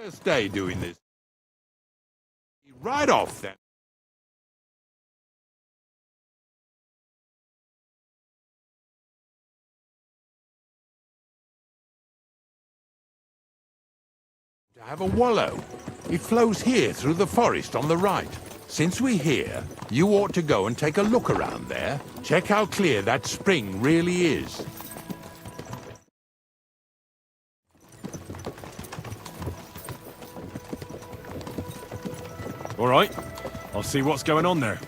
First day doing this. Right off then. To have a wallow. It flows here through the forest on the right. Since we're here, you ought to go and take a look around there. Check how clear that spring really is. All right, I'll see what's going on there.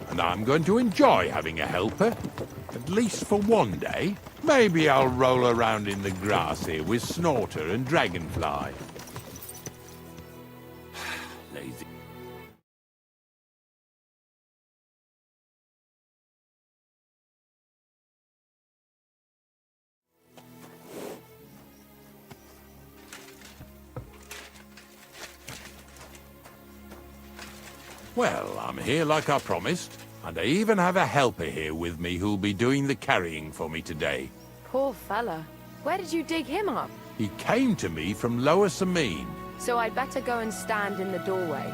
And I'm going to enjoy having a helper. At least for one day. Maybe I'll roll around in the grass here with Snorter and Dragonfly. Lazy. Well, I'm here like I promised, and I even have a helper here with me who'll be doing the carrying for me today. Poor fella. Where did you dig him up? He came to me from Lower Samine. So I'd better go and stand in the doorway.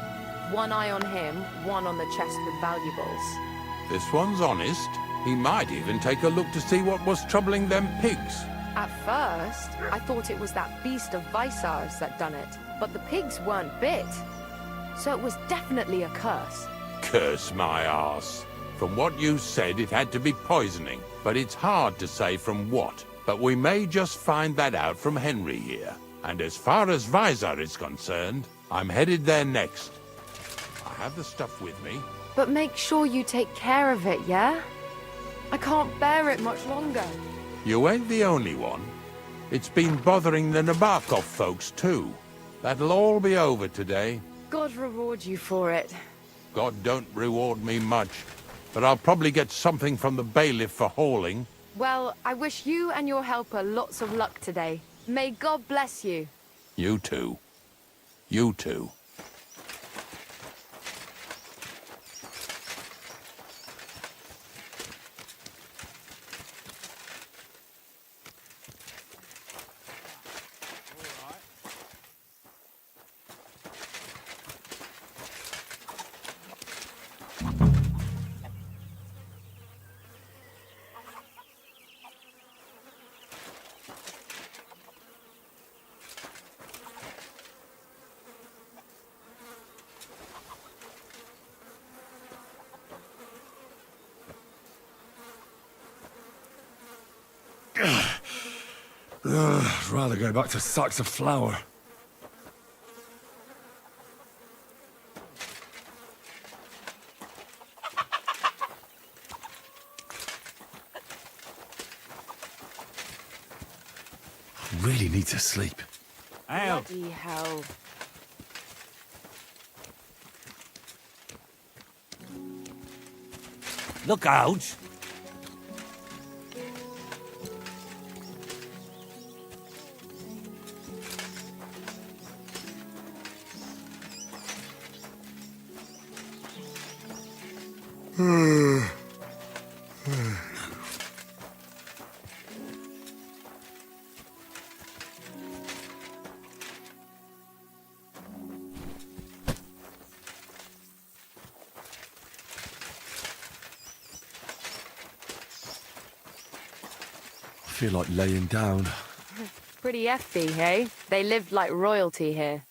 One eye on him, one on the chest with valuables. This one's honest. He might even take a look to see what was troubling them pigs. At first, I thought it was that beast of Visar's that done it, but the pigs weren't bit. So it was definitely a curse. Curse my arse. From what you said, it had to be poisoning, but it's hard to say from what. But we may just find that out from Henry here. And as far as Visar is concerned, I'm headed there next. I have the stuff with me. But make sure you take care of it, yeah? I can't bear it much longer. You ain't the only one. It's been bothering the Nabokov folks too. That'll all be over today. God reward you for it. God don't reward me much, but I'll probably get something from the bailiff for hauling. Well, I wish you and your helper lots of luck today. May God bless you. You too. You too. I'd rather go back to sacks of flour. I really need to sleep. Ow! Bloody hell. Look out! I feel like laying down. Pretty hefty, hey? They lived like royalty here.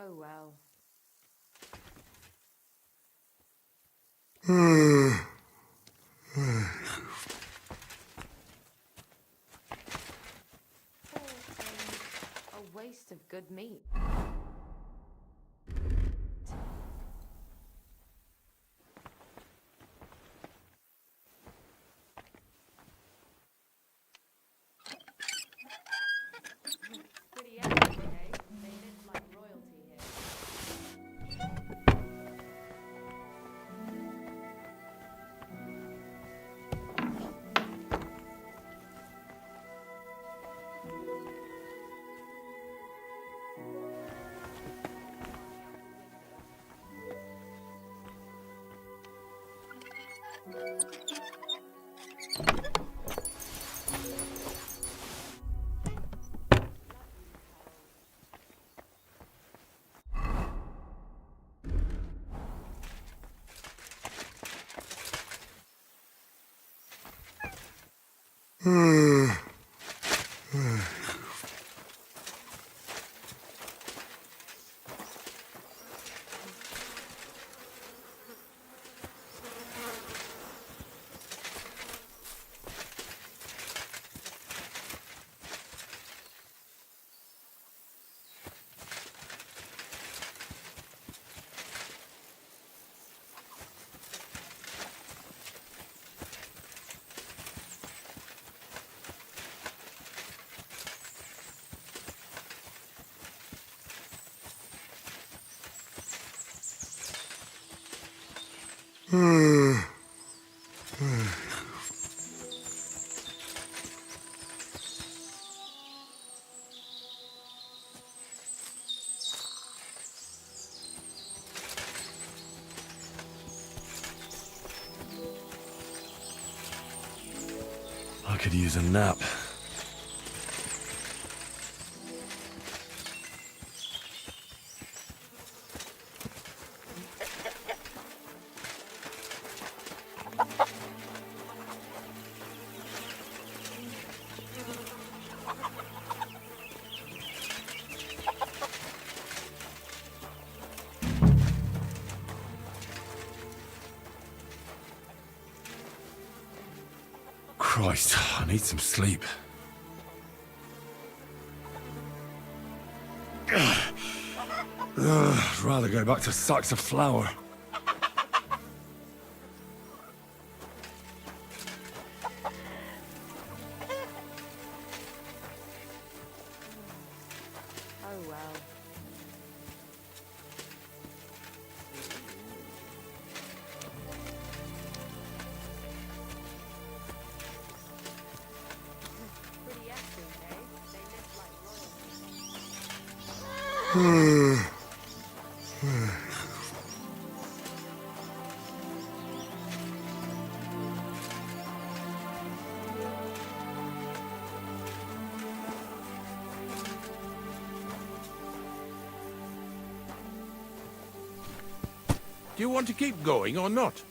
Oh well. A waste of good meat. Pretty epic, eh? They live like royalty here. I could use a nap. Christ, I need some sleep. I'd rather go back to sacks of flour. Oh well. Pretty acting, eh? They live like royalty. Do you want to keep going or not?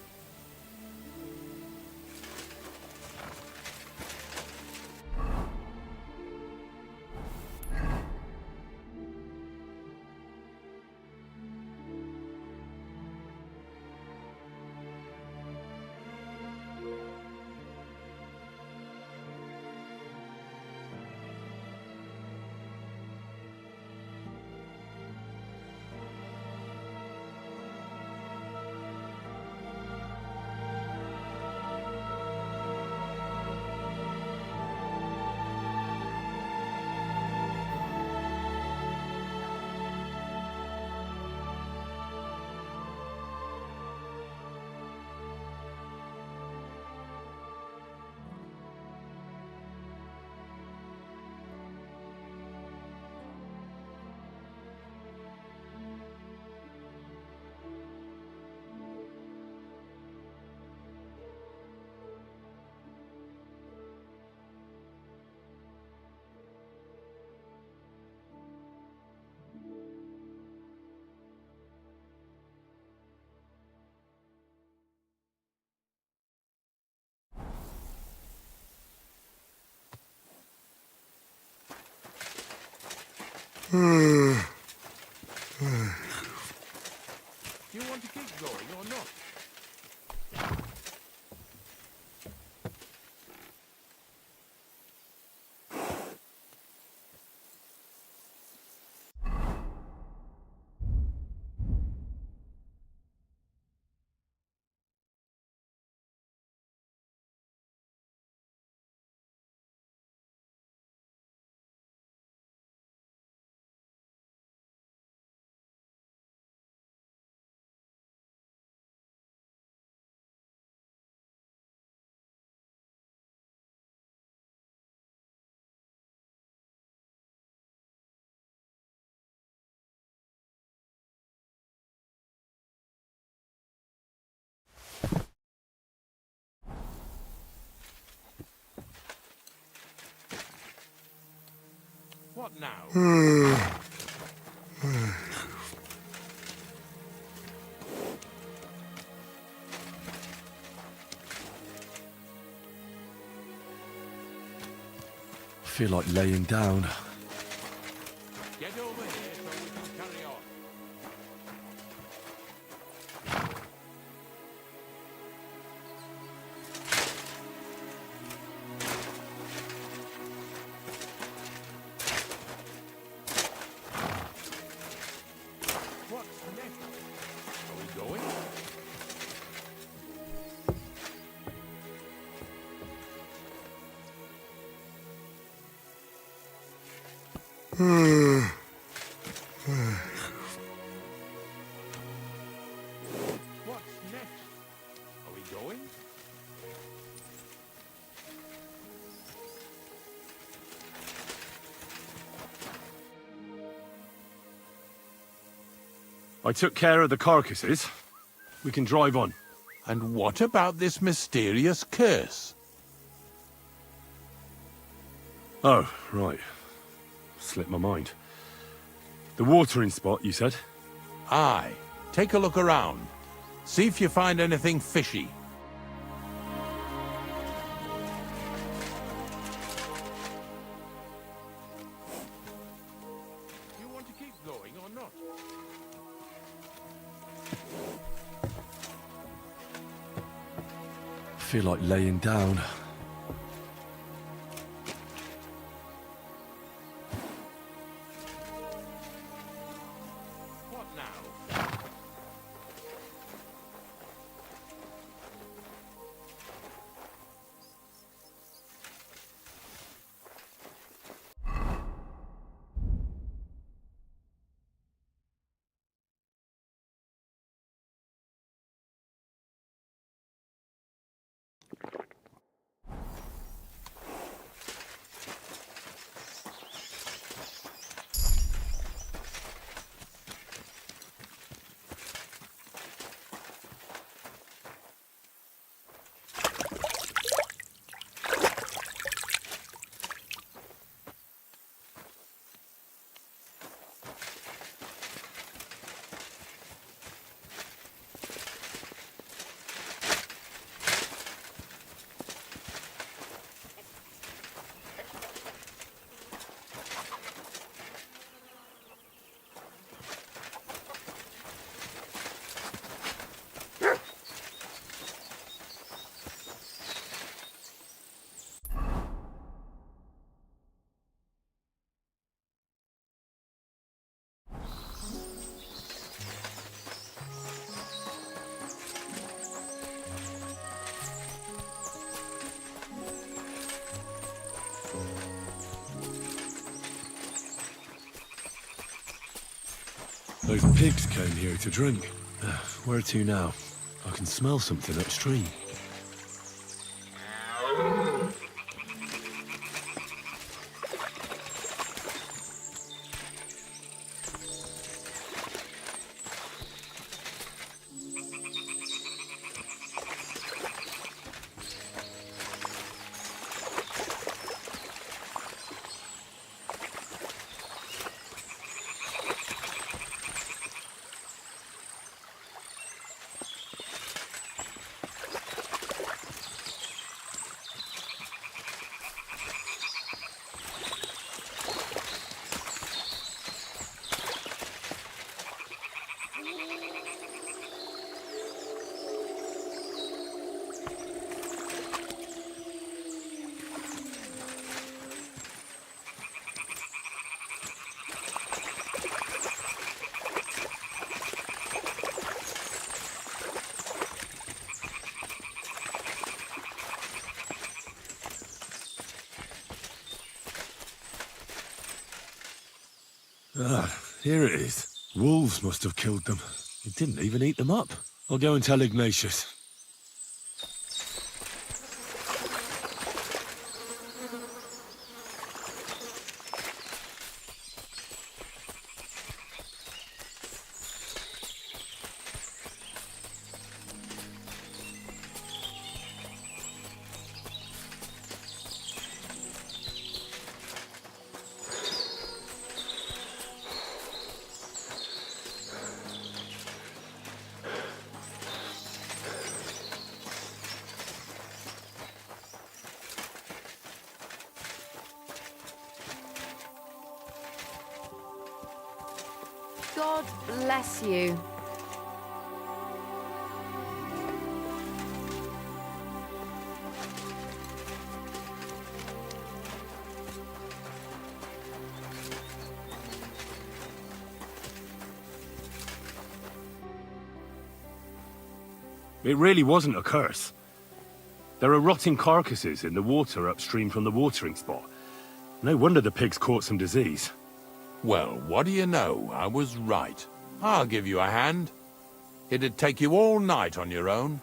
Do you want to keep going or not? What now? feel like laying down. Get over here so we can carry on. What's next? Are we going? What's next? Are we going? I took care of the carcasses. We can drive on. And what about this mysterious curse? Oh, right. Slipped my mind. The watering spot, you said? Aye. Take a look around. See if you find anything fishy. You want to keep going or not? I feel like laying down. What now? Those pigs came here to drink. Where to now? I can smell something upstream. Ah, here it is. Wolves must have killed them. It didn't even eat them up. I'll go and tell Ignatius. God bless you. It really wasn't a curse. There are rotting carcasses in the water upstream from the watering spot. No wonder the pigs caught some disease. Well, what do you know? I was right. I'll give you a hand. It'd take you all night on your own.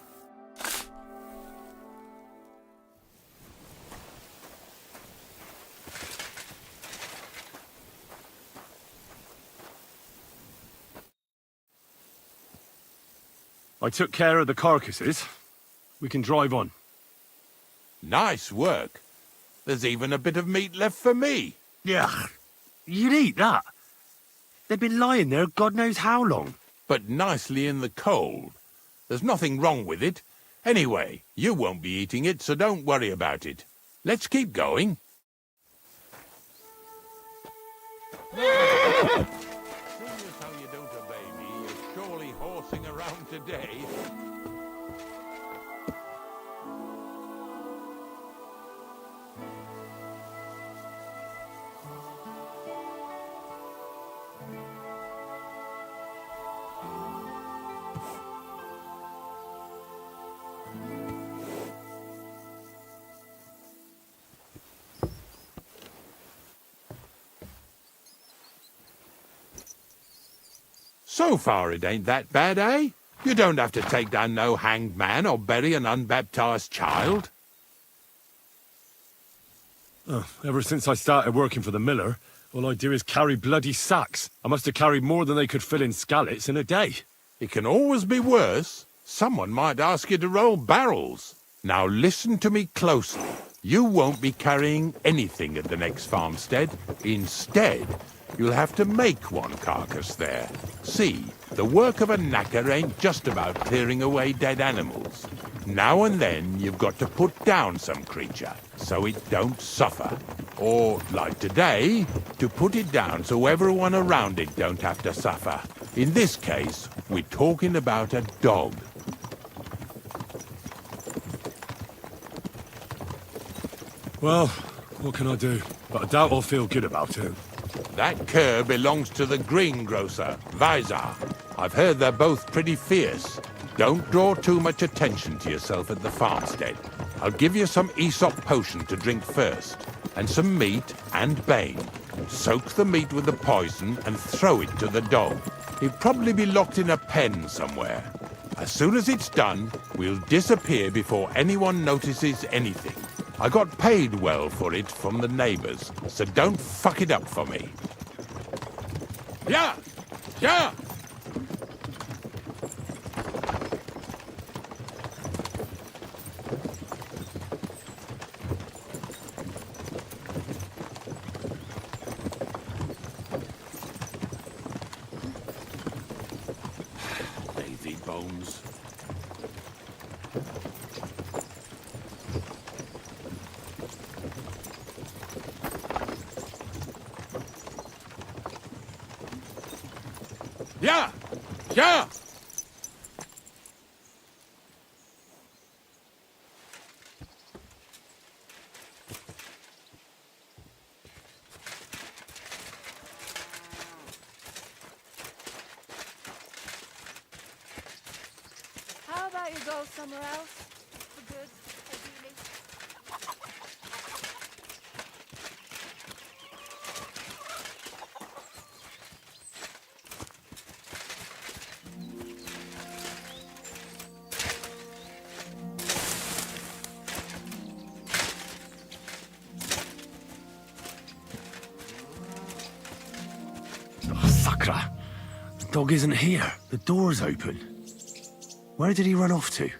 I took care of the carcasses. We can drive on. Nice work. There's even a bit of meat left for me. Yeah, you'd eat that. They've been lying there God knows how long. But nicely in the cold. There's nothing wrong with it. Anyway, you won't be eating it, so don't worry about it. Let's keep going. Seeing as how you don't obey me, you're surely horsing around today. So far it ain't that bad, eh? You don't have to take down no hanged man or bury an unbaptized child. Oh, ever since I started working for the miller, all I do is carry bloody sacks. I must have carried more than they could fill in skallets in a day. It can always be worse. Someone might ask you to roll barrels. Now listen to me closely. You won't be carrying anything at the next farmstead. Instead, you'll have to make one carcass there. See, the work of a knacker ain't just about clearing away dead animals. Now and then you've got to put down some creature, so it don't suffer. Or, like today, to put it down so everyone around it don't have to suffer. In this case, we're talking about a dog. Well, what can I do? But I doubt I'll feel good about it. That cur belongs to the greengrocer, Visar. I've heard they're both pretty fierce. Don't draw too much attention to yourself at the farmstead. I'll give you some Aesop potion to drink first, and some meat and bane. Soak the meat with the poison and throw it to the dog. He'll probably be locked in a pen somewhere. As soon as it's done, we'll disappear before anyone notices anything. I got paid well for it from the neighbors, so don't fuck it up for me. Yeah! Yeah! Lazy bones. Yeah! Yeah! How about you go somewhere else? For good, ideally. Oh, Sakra! The dog isn't here. The door's open. Where did he run off to?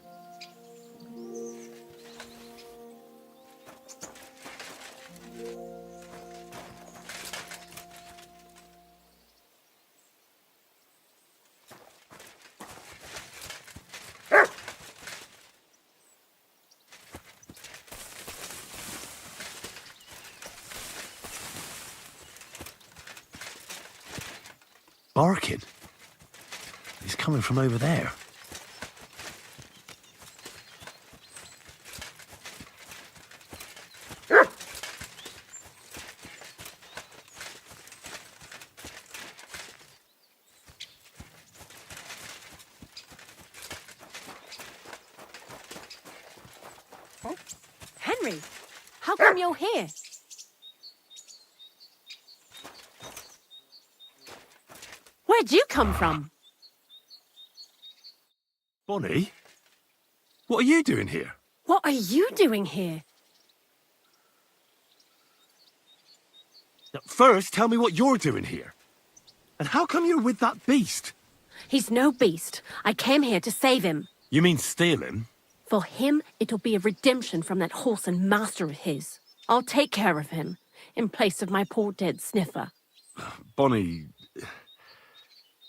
barking. It's coming from over there. Henry, how come you're here? Where'd you come from? Bonnie? What are you doing here? What are you doing here? Now, first, tell me what you're doing here. And how come you're with that beast? He's no beast. I came here to save him. You mean steal him? For him, it'll be a redemption from that horse and master of his. I'll take care of him, in place of my poor dead sniffer. Bonnie...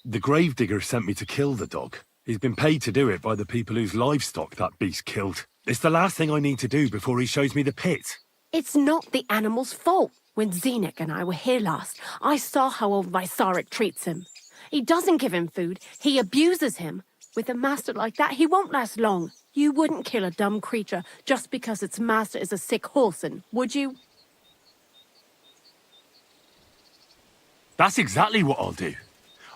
The gravedigger sent me to kill the dog. He's been paid to do it by the people whose livestock that beast killed. It's the last thing I need to do before he shows me the pit. It's not the animal's fault. When Zenek and I were here last, I saw how old Vysarik treats him. He doesn't give him food, he abuses him. With a master like that, he won't last long. You wouldn't kill a dumb creature just because its master is a sick horseman, would you? That's exactly what I'll do.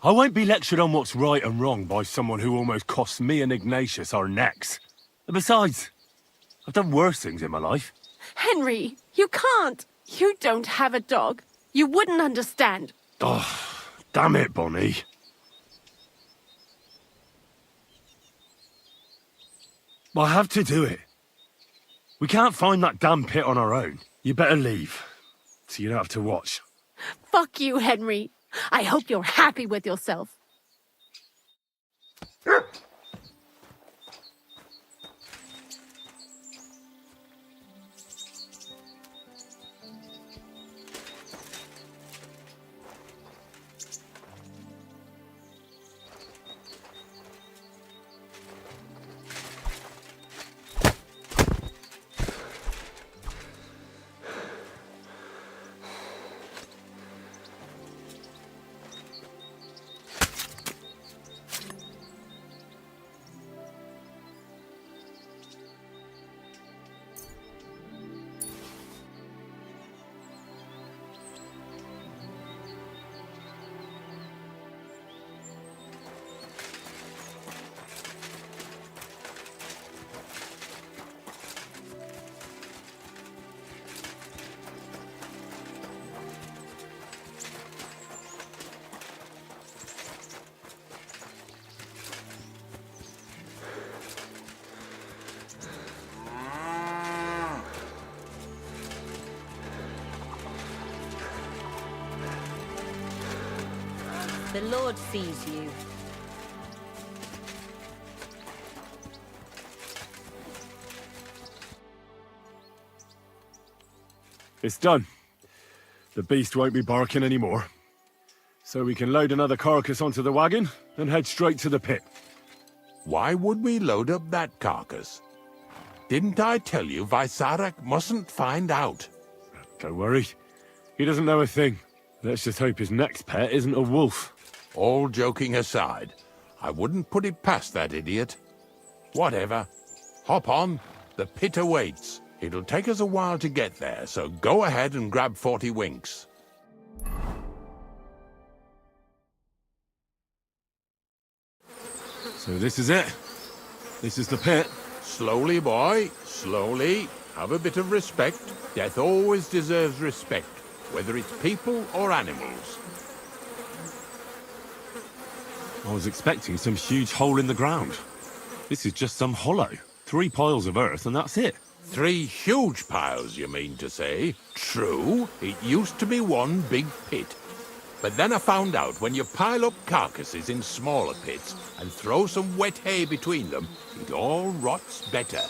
I won't be lectured on what's right and wrong by someone who almost cost me and Ignatius our necks. And besides, I've done worse things in my life. Henry, you can't. You don't have a dog. You wouldn't understand. Oh, damn it, Bonnie. I have to do it. We can't find that damn pit on our own. You better leave, so you don't have to watch. Fuck you, Henry. I hope you're happy with yourself. The Lord sees you. It's done. The beast won't be barking anymore. So we can load another carcass onto the wagon and head straight to the pit. Why would we load up that carcass? Didn't I tell you Vysarik mustn't find out? Don't worry. He doesn't know a thing. Let's just hope his next pet isn't a wolf. All joking aside, I wouldn't put it past that idiot. Whatever. Hop on. The pit awaits. It'll take us a while to get there, so go ahead and grab 40 winks. So this is it. This is the pit. Slowly, boy. Slowly. Have a bit of respect. Death always deserves respect, whether it's people or animals. I was expecting some huge hole in the ground. This is just some hollow. 3 piles of earth and that's it. 3 huge piles, you mean to say? True, it used to be one big pit. But then I found out when you pile up carcasses in smaller pits and throw some wet hay between them, it all rots better.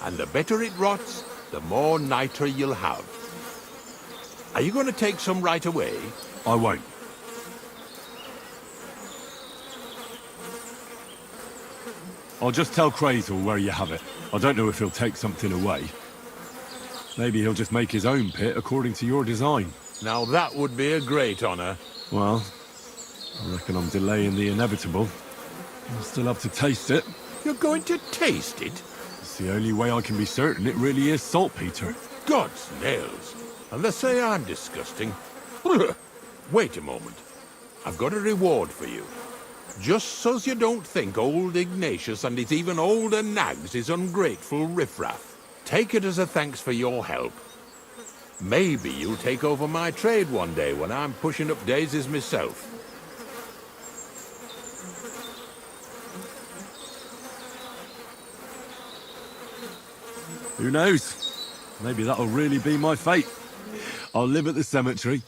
And the better it rots, the more nitre you'll have. Are you going to take some right away? I won't. I'll just tell Crazel where you have it. I don't know if he'll take something away. Maybe he'll just make his own pit according to your design. Now that would be a great honor. Well, I reckon I'm delaying the inevitable. I'll still have to taste it. You're going to taste it? It's the only way I can be certain it really is saltpeter. God's nails. And they say I'm disgusting. Wait a moment. I've got a reward for you. Just so's you don't think old Ignatius and his even older nags is ungrateful riffraff. Take it as a thanks for your help. Maybe you'll take over my trade one day when I'm pushing up daisies myself. Who knows? Maybe that'll really be my fate. I'll live at the cemetery,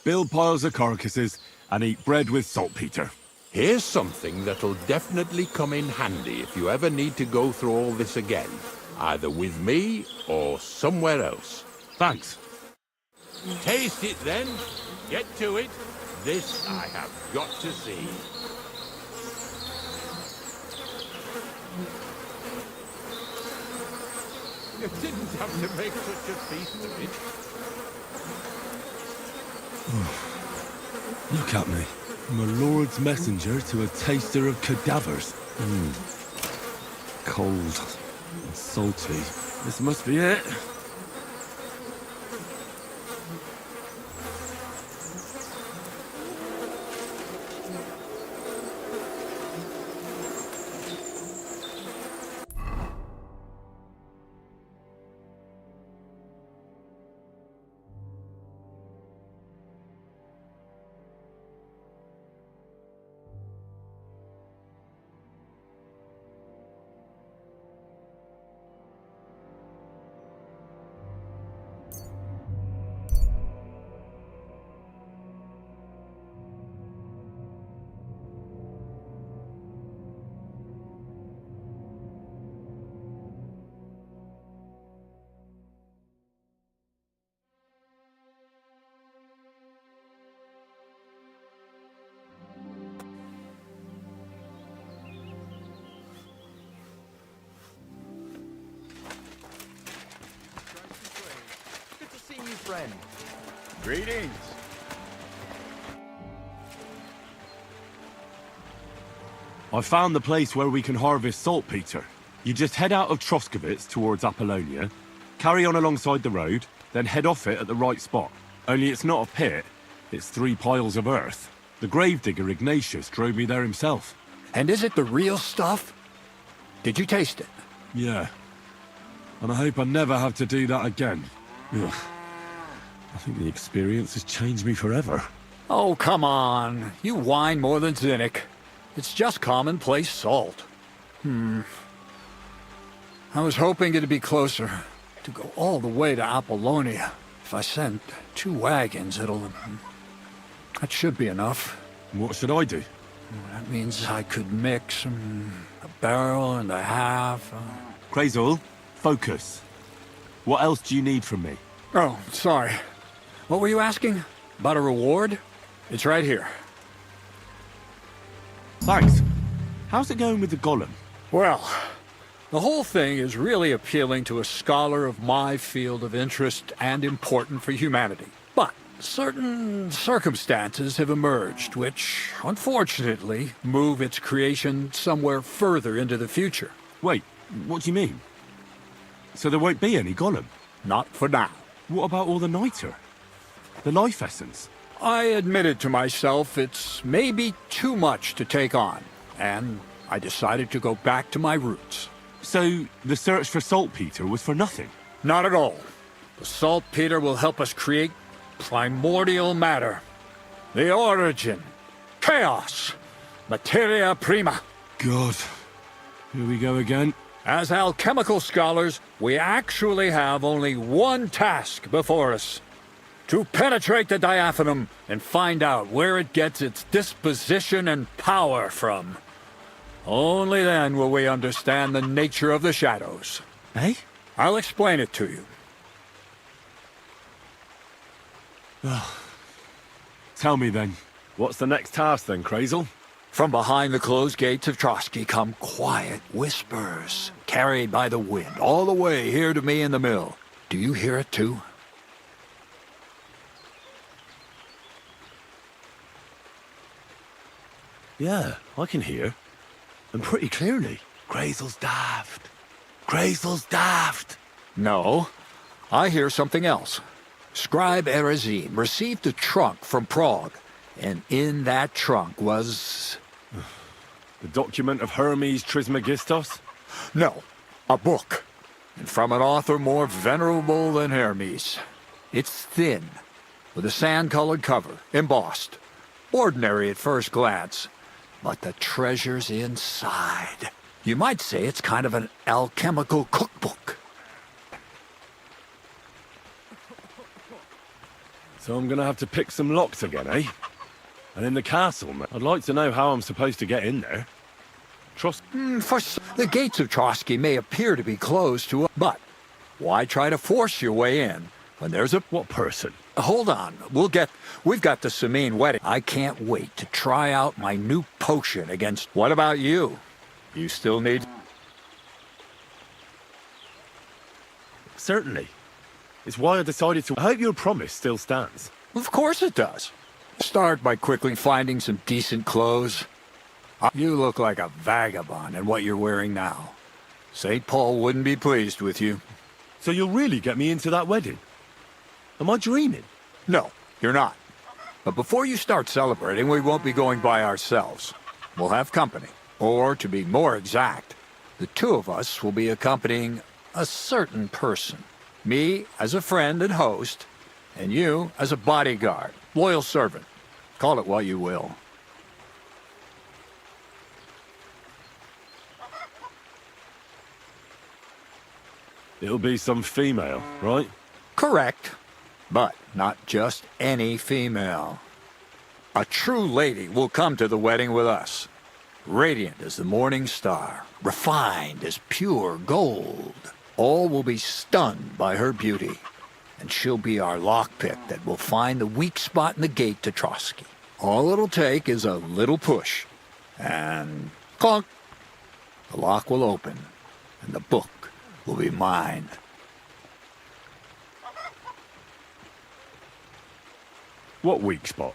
build piles of carcasses, and eat bread with saltpeter. Here's something that'll definitely come in handy if you ever need to go through all this again, either with me or somewhere else. Thanks. Taste it then. Get to it. This I have got to see. You didn't have to make such a feast of it. Look at me. I'm a lord's messenger to a taster of cadavers. Cold and salty. This must be it. Good to see you, friend. Greetings. I found the place where we can harvest saltpeter. You just head out of Troskovitz towards Apollonia, carry on alongside the road, then head off it at the right spot. Only it's not a pit, it's 3 piles of earth. The gravedigger Ignatius drove me there himself. And is it the real stuff? Did you taste it? Yeah. And I hope I never have to do that again. Ugh. I think the experience has changed me forever. Oh, come on. You whine more than Zinnik. It's just commonplace salt. I was hoping it'd be closer. To go all the way to Apollonia. If I send 2 wagons, that should be enough. What should I do? That means I could mix a barrel and a half. Crazul, focus. What else do you need from me? Oh, sorry. What were you asking? About a reward? It's right here. Thanks. How's it going with the golem? Well, the whole thing is really appealing to a scholar of my field of interest and important for humanity. But certain circumstances have emerged which, unfortunately, move its creation somewhere further into the future. Wait, what do you mean? So there won't be any golem? Not for now. What about all the niter? The life essence? I admitted to myself it's maybe too much to take on, and I decided to go back to my roots. So the search for saltpeter was for nothing? Not at all. The saltpeter will help us create primordial matter. The origin. Chaos. Materia prima. God. Here we go again. As alchemical scholars, we actually have only one task before us. To penetrate the diaphanum and find out where it gets its disposition and power from. Only then will we understand the nature of the shadows. Eh? I'll explain it to you. Tell me then. What's the next task then, Crazul? From behind the closed gates of Trotsky come quiet whispers, carried by the wind, all the way here to me in the mill. Do you hear it too? Yeah, I can hear. And pretty clearly. Graysel's daft. Graysel's daft. No, I hear something else. Scribe Erezim received a trunk from Prague, and in that trunk was... The document of Hermes Trismegistos? No, a book. And from an author more venerable than Hermes. It's thin, with a sand-colored cover, embossed. Ordinary at first glance, but the treasure's inside. You might say it's kind of an alchemical cookbook. So I'm gonna have to pick some locks again, eh? And in the castle, I'd like to know how I'm supposed to get in there. Trust... The gates of Trotsky may appear to be closed to us, but why try to force your way in when there's a... What person? Hold on, we've got the Samin wedding. I can't wait to try out my new potion against... What about you? You still need... Certainly. It's why I decided to... I hope your promise still stands. Of course it does. Start by quickly finding some decent clothes. You look like a vagabond in what you're wearing now. St. Paul wouldn't be pleased with you. So you'll really get me into that wedding? Am I dreaming? No, you're not. But before you start celebrating, we won't be going by ourselves. We'll have company. Or, to be more exact, the two of us will be accompanying a certain person. Me as a friend and host, and you as a bodyguard, loyal servant. Call it what you will. It'll be some female, right? Correct. But not just any female. A true lady will come to the wedding with us. Radiant as the morning star, refined as pure gold. All will be stunned by her beauty, and she'll be our lockpick that will find the weak spot in the gate to Trotsky. All it'll take is a little push, and clunk! The lock will open, and the book will be mine. What weak spot?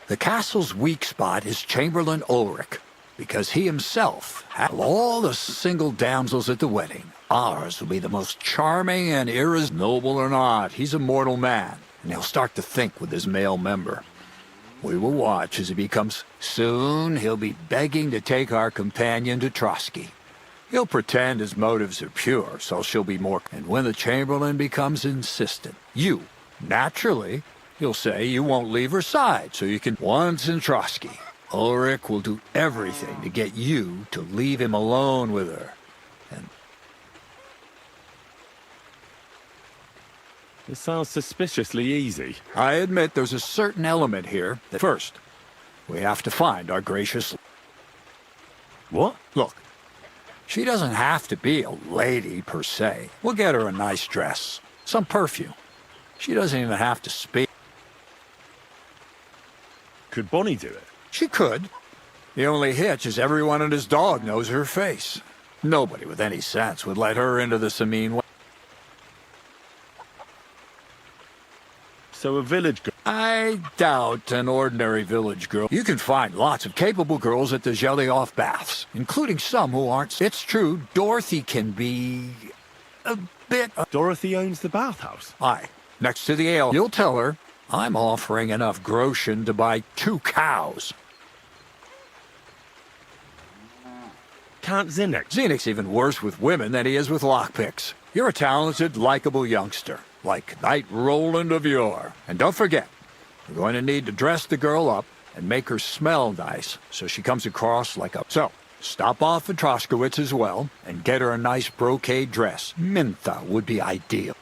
The castle's weak spot is Chamberlain Ulrich, because he himself had all the single damsels at the wedding. Ours will be the most charming and noble or not. He's a mortal man, and he'll start to think with his male member. We will watch as he becomes... Soon he'll be begging to take our companion to Trotsky. He'll pretend his motives are pure, so she'll be more... And when the Chamberlain becomes insistent, you, naturally, you'll say you won't leave her side, so you can... Once in Trotsky, Ulrich will do everything to get you to leave him alone with her. And It sounds suspiciously easy. I admit there's a certain element here that first, we have to find our gracious... What? Look, she doesn't have to be a lady per se. We'll get her a nice dress, some perfume. She doesn't even have to speak. Could Bonnie do it? She could. The only hitch is everyone and his dog knows her face. Nobody with any sense would let her into the Samin way. So a village girl... I doubt an ordinary village girl. You can find lots of capable girls at the Zhelyov baths, including some who aren't. It's true, Dorothy can be... a bit... Dorothy owns the bathhouse? Aye, next to the ale. You'll tell her, I'm offering enough groschen to buy 2 cows. Can't Zinnik? Zenek's even worse with women than he is with lockpicks. You're a talented, likable youngster, like Knight Roland of yore. And don't forget, we're going to need to dress the girl up and make her smell nice so she comes across like a... So, stop off at Troskowitz as well and get her a nice brocade dress. Mintha would be ideal.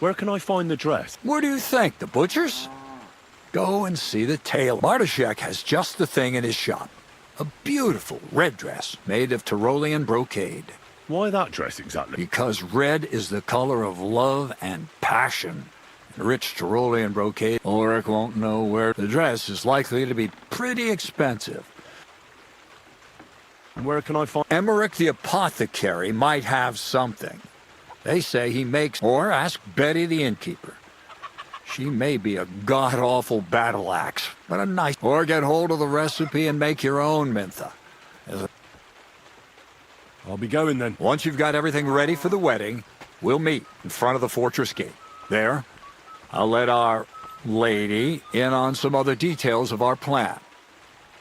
Where can I find the dress? Where do you think? The butcher's? Go and see the tailor. Bartoszek has just the thing in his shop. A beautiful red dress made of Tyrolean brocade. Why that dress exactly? Because red is the color of love and passion. Rich Tyrolean brocade. Ulrich won't know where. The dress is likely to be pretty expensive. Where can I find... Emmerich the apothecary might have something. They say he makes... Or ask Betty the innkeeper. She may be a god-awful battle axe, but a nice... Or get hold of the recipe and make your own, Mintha. I'll be going then. Once you've got everything ready for the wedding, we'll meet in front of the fortress gate. There, I'll let our lady in on some other details of our plan.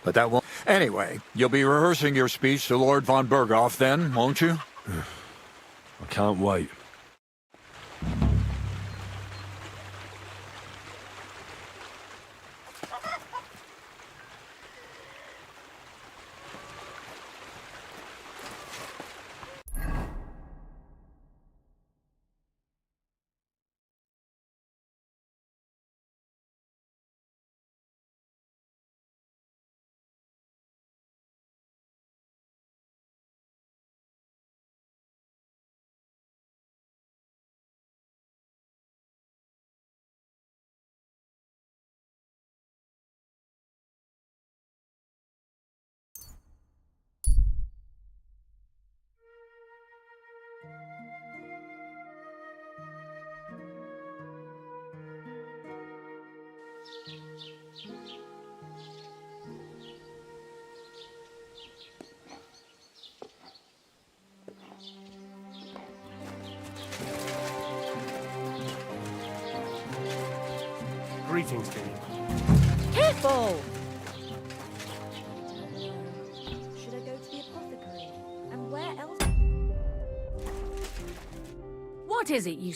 But that won't... Anyway, you'll be rehearsing your speech to Lord von Berghoff then, won't you? I can't wait. Greetings to you. Careful! Should I go to the apothecary? And where else? What is it you...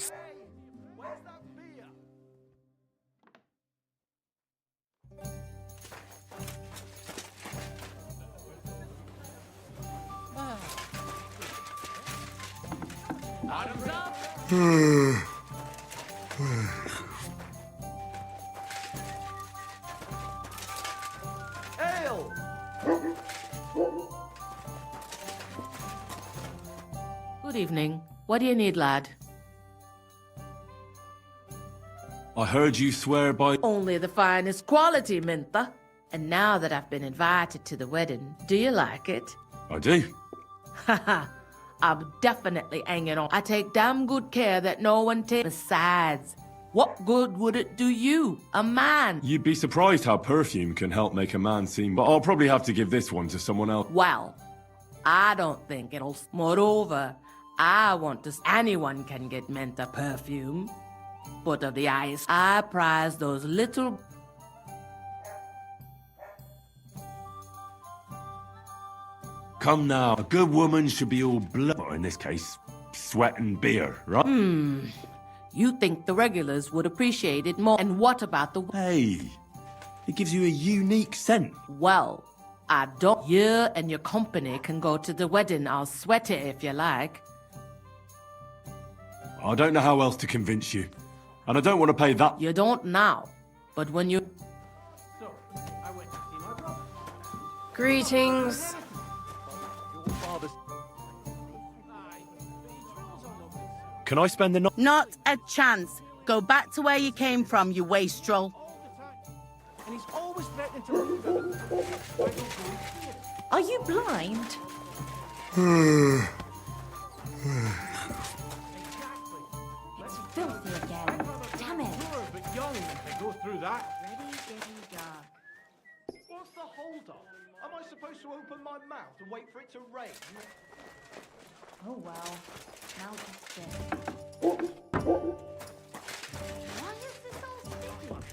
Ale! Good evening. What do you need, lad? I heard you swear by... Only the finest quality, Mintha. And now that I've been invited to the wedding, do you like it? I do. Haha, I'm definitely hanging on. I take damn good care that no one takes... Besides, what good would it do you, a man? You'd be surprised how perfume can help make a man seem... But I'll probably have to give this one to someone else. Well, I don't think it'll... Moreover, I want to... Anyone can get Mintha perfume. But of the highest, I prize those little... Come now, a good woman should be all blood, or in this case, sweat and beer, right? You think the regulars would appreciate it more. And what about the... Hey, it gives you a unique scent. Well, I don't... You and your company can go to the wedding. I'll sweat it if you like. I don't know how else to convince you. And I don't want to pay that... You don't now. But when you... So, I went to see my brother. Greetings. Your father's... Can I spend the night? Not a chance. Go back to where you came from, you wastrel. And he's always threatening to leave them. Why don't you? Are you blind? Exactly. It's filthy again. Damn it. Poor but young if they go through that. Ready, getting dark. What's the hold up? Am I supposed to open my mouth and wait for it to rain? Oh well. Now just sit. Why is this all sticky?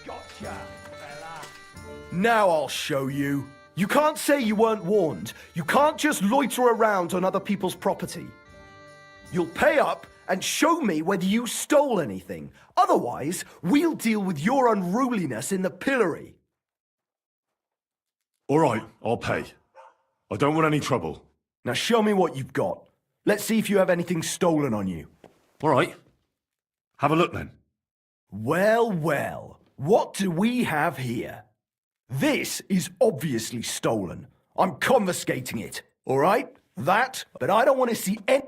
Gotcha, fella. Now I'll show you. You can't say you weren't warned. You can't just loiter around on other people's property. You'll pay up and show me whether you stole anything. Otherwise, we'll deal with your unruliness in the pillory. All right, I'll pay. I don't want any trouble. Now show me what you've got. Let's see if you have anything stolen on you. All right. Have a look then. Well, well, what do we have here? This is obviously stolen. I'm confiscating it. All right? That, but I don't want to see any...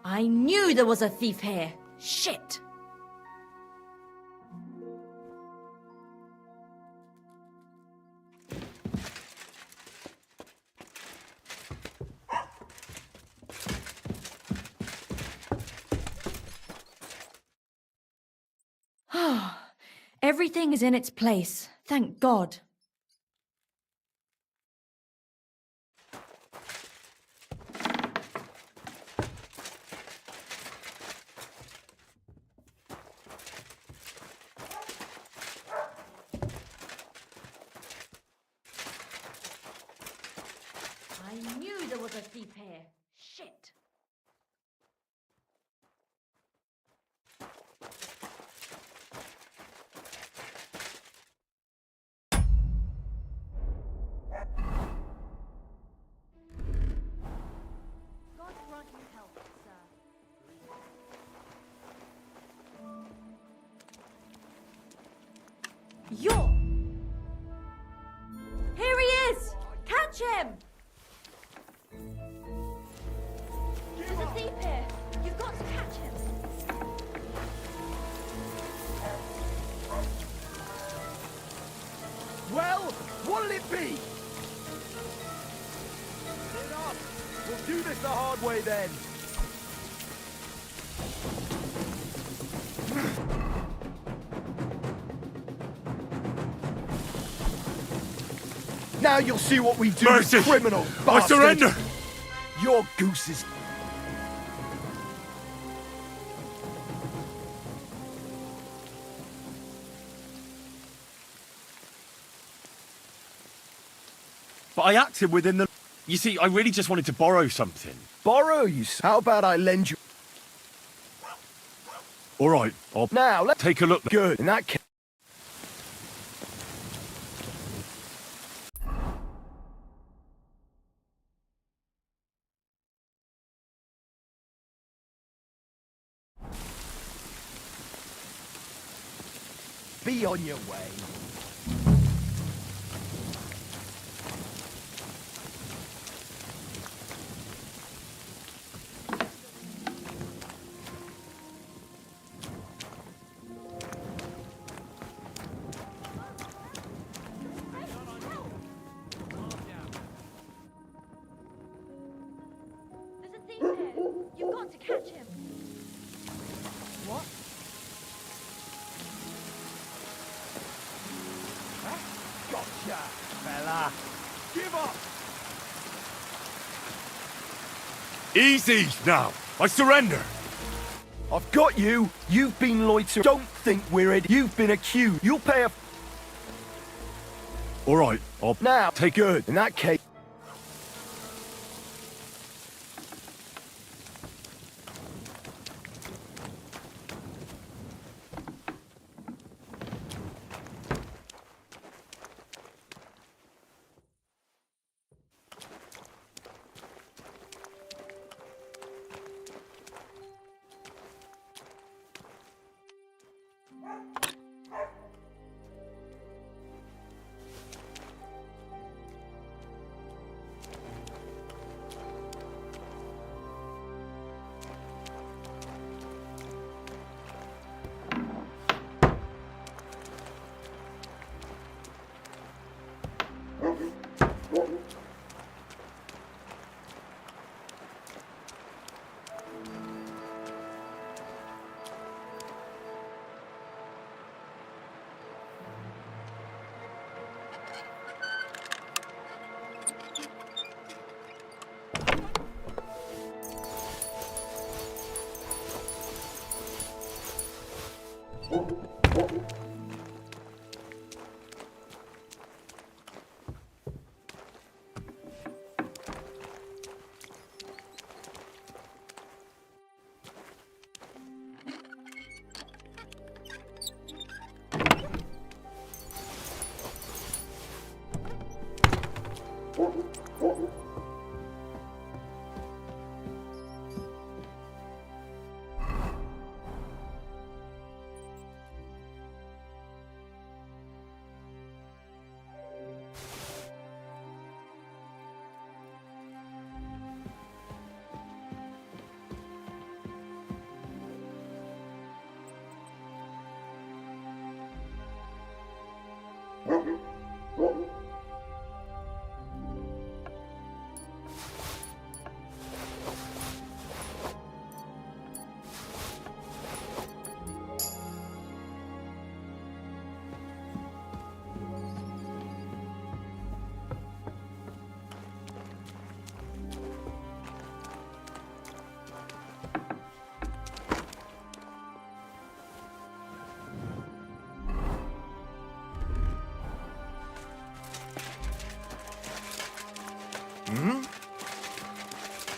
I knew there was a thief here. Shit! Everything is in its place. Thank God. I knew there was a thief here. Shit. God grant you health, sir. You're... Here he is! Catch him! There's a thief here. You've got to catch him. Well, what'll it be? Get up! We'll do this the hard way then. Now you'll see what we do, Mercy! criminal I bastard! surrender! Your goose is... But I acted within the... You see, I really just wanted to borrow something. Borrow you? How about I lend you... All right, I'll Now, let's... take a look. Good. In that case... Be on your way. There's a thief here. You've got to catch him. What? Gotcha, fella. Give up! Easy now. I surrender. I've got you. You've been loitering. Don't think we're it. You've been accused. You'll pay a... All right, I'll Now, take... good. In that case...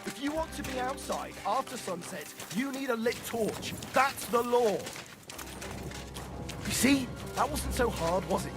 If you want to be outside after sunset, you need a lit torch. That's the law. You see? That wasn't so hard, was it?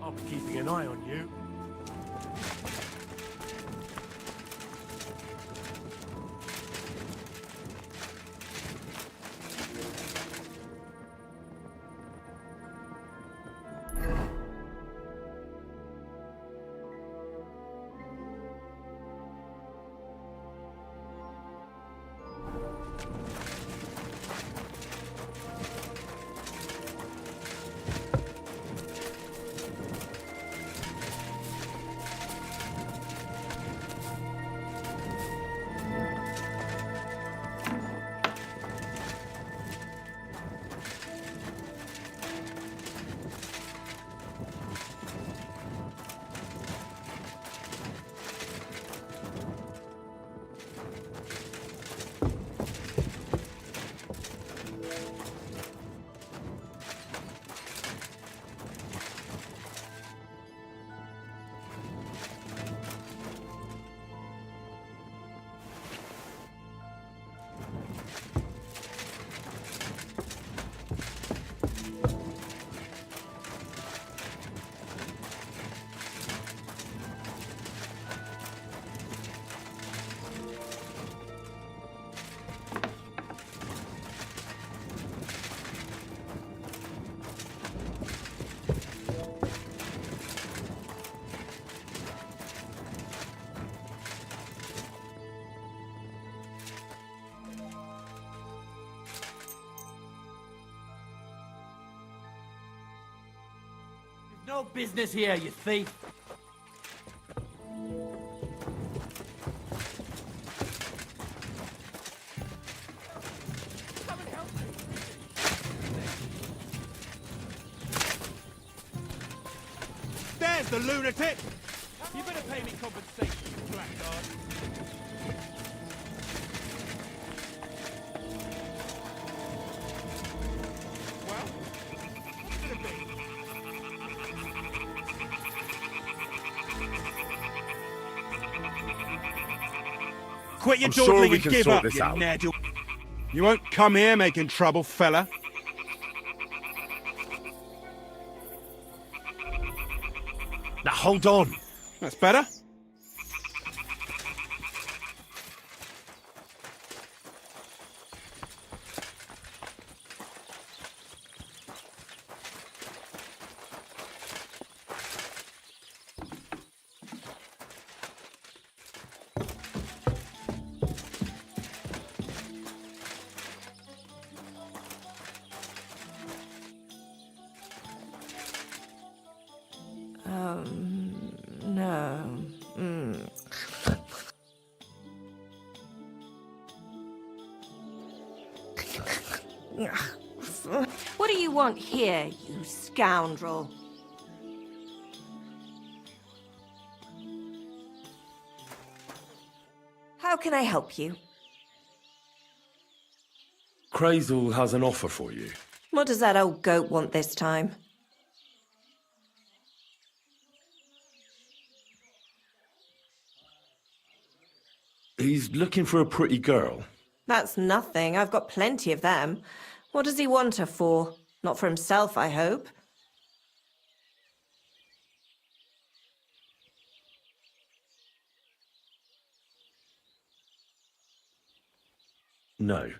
I'll be keeping an eye on you. No business here, you thief. There's the lunatic! You better pay me compensation, you blackguard. Well, what's it gonna be? Quit your dawdling and give up, you ned. You won't come here making trouble, fella. Now hold on. That's better. No. What do you want here, you scoundrel? How can I help you? Crazel has an offer for you. What does that old goat want this time? He's looking for a pretty girl. That's nothing. I've got plenty of them. What does he want her for? Not for himself, I hope. No.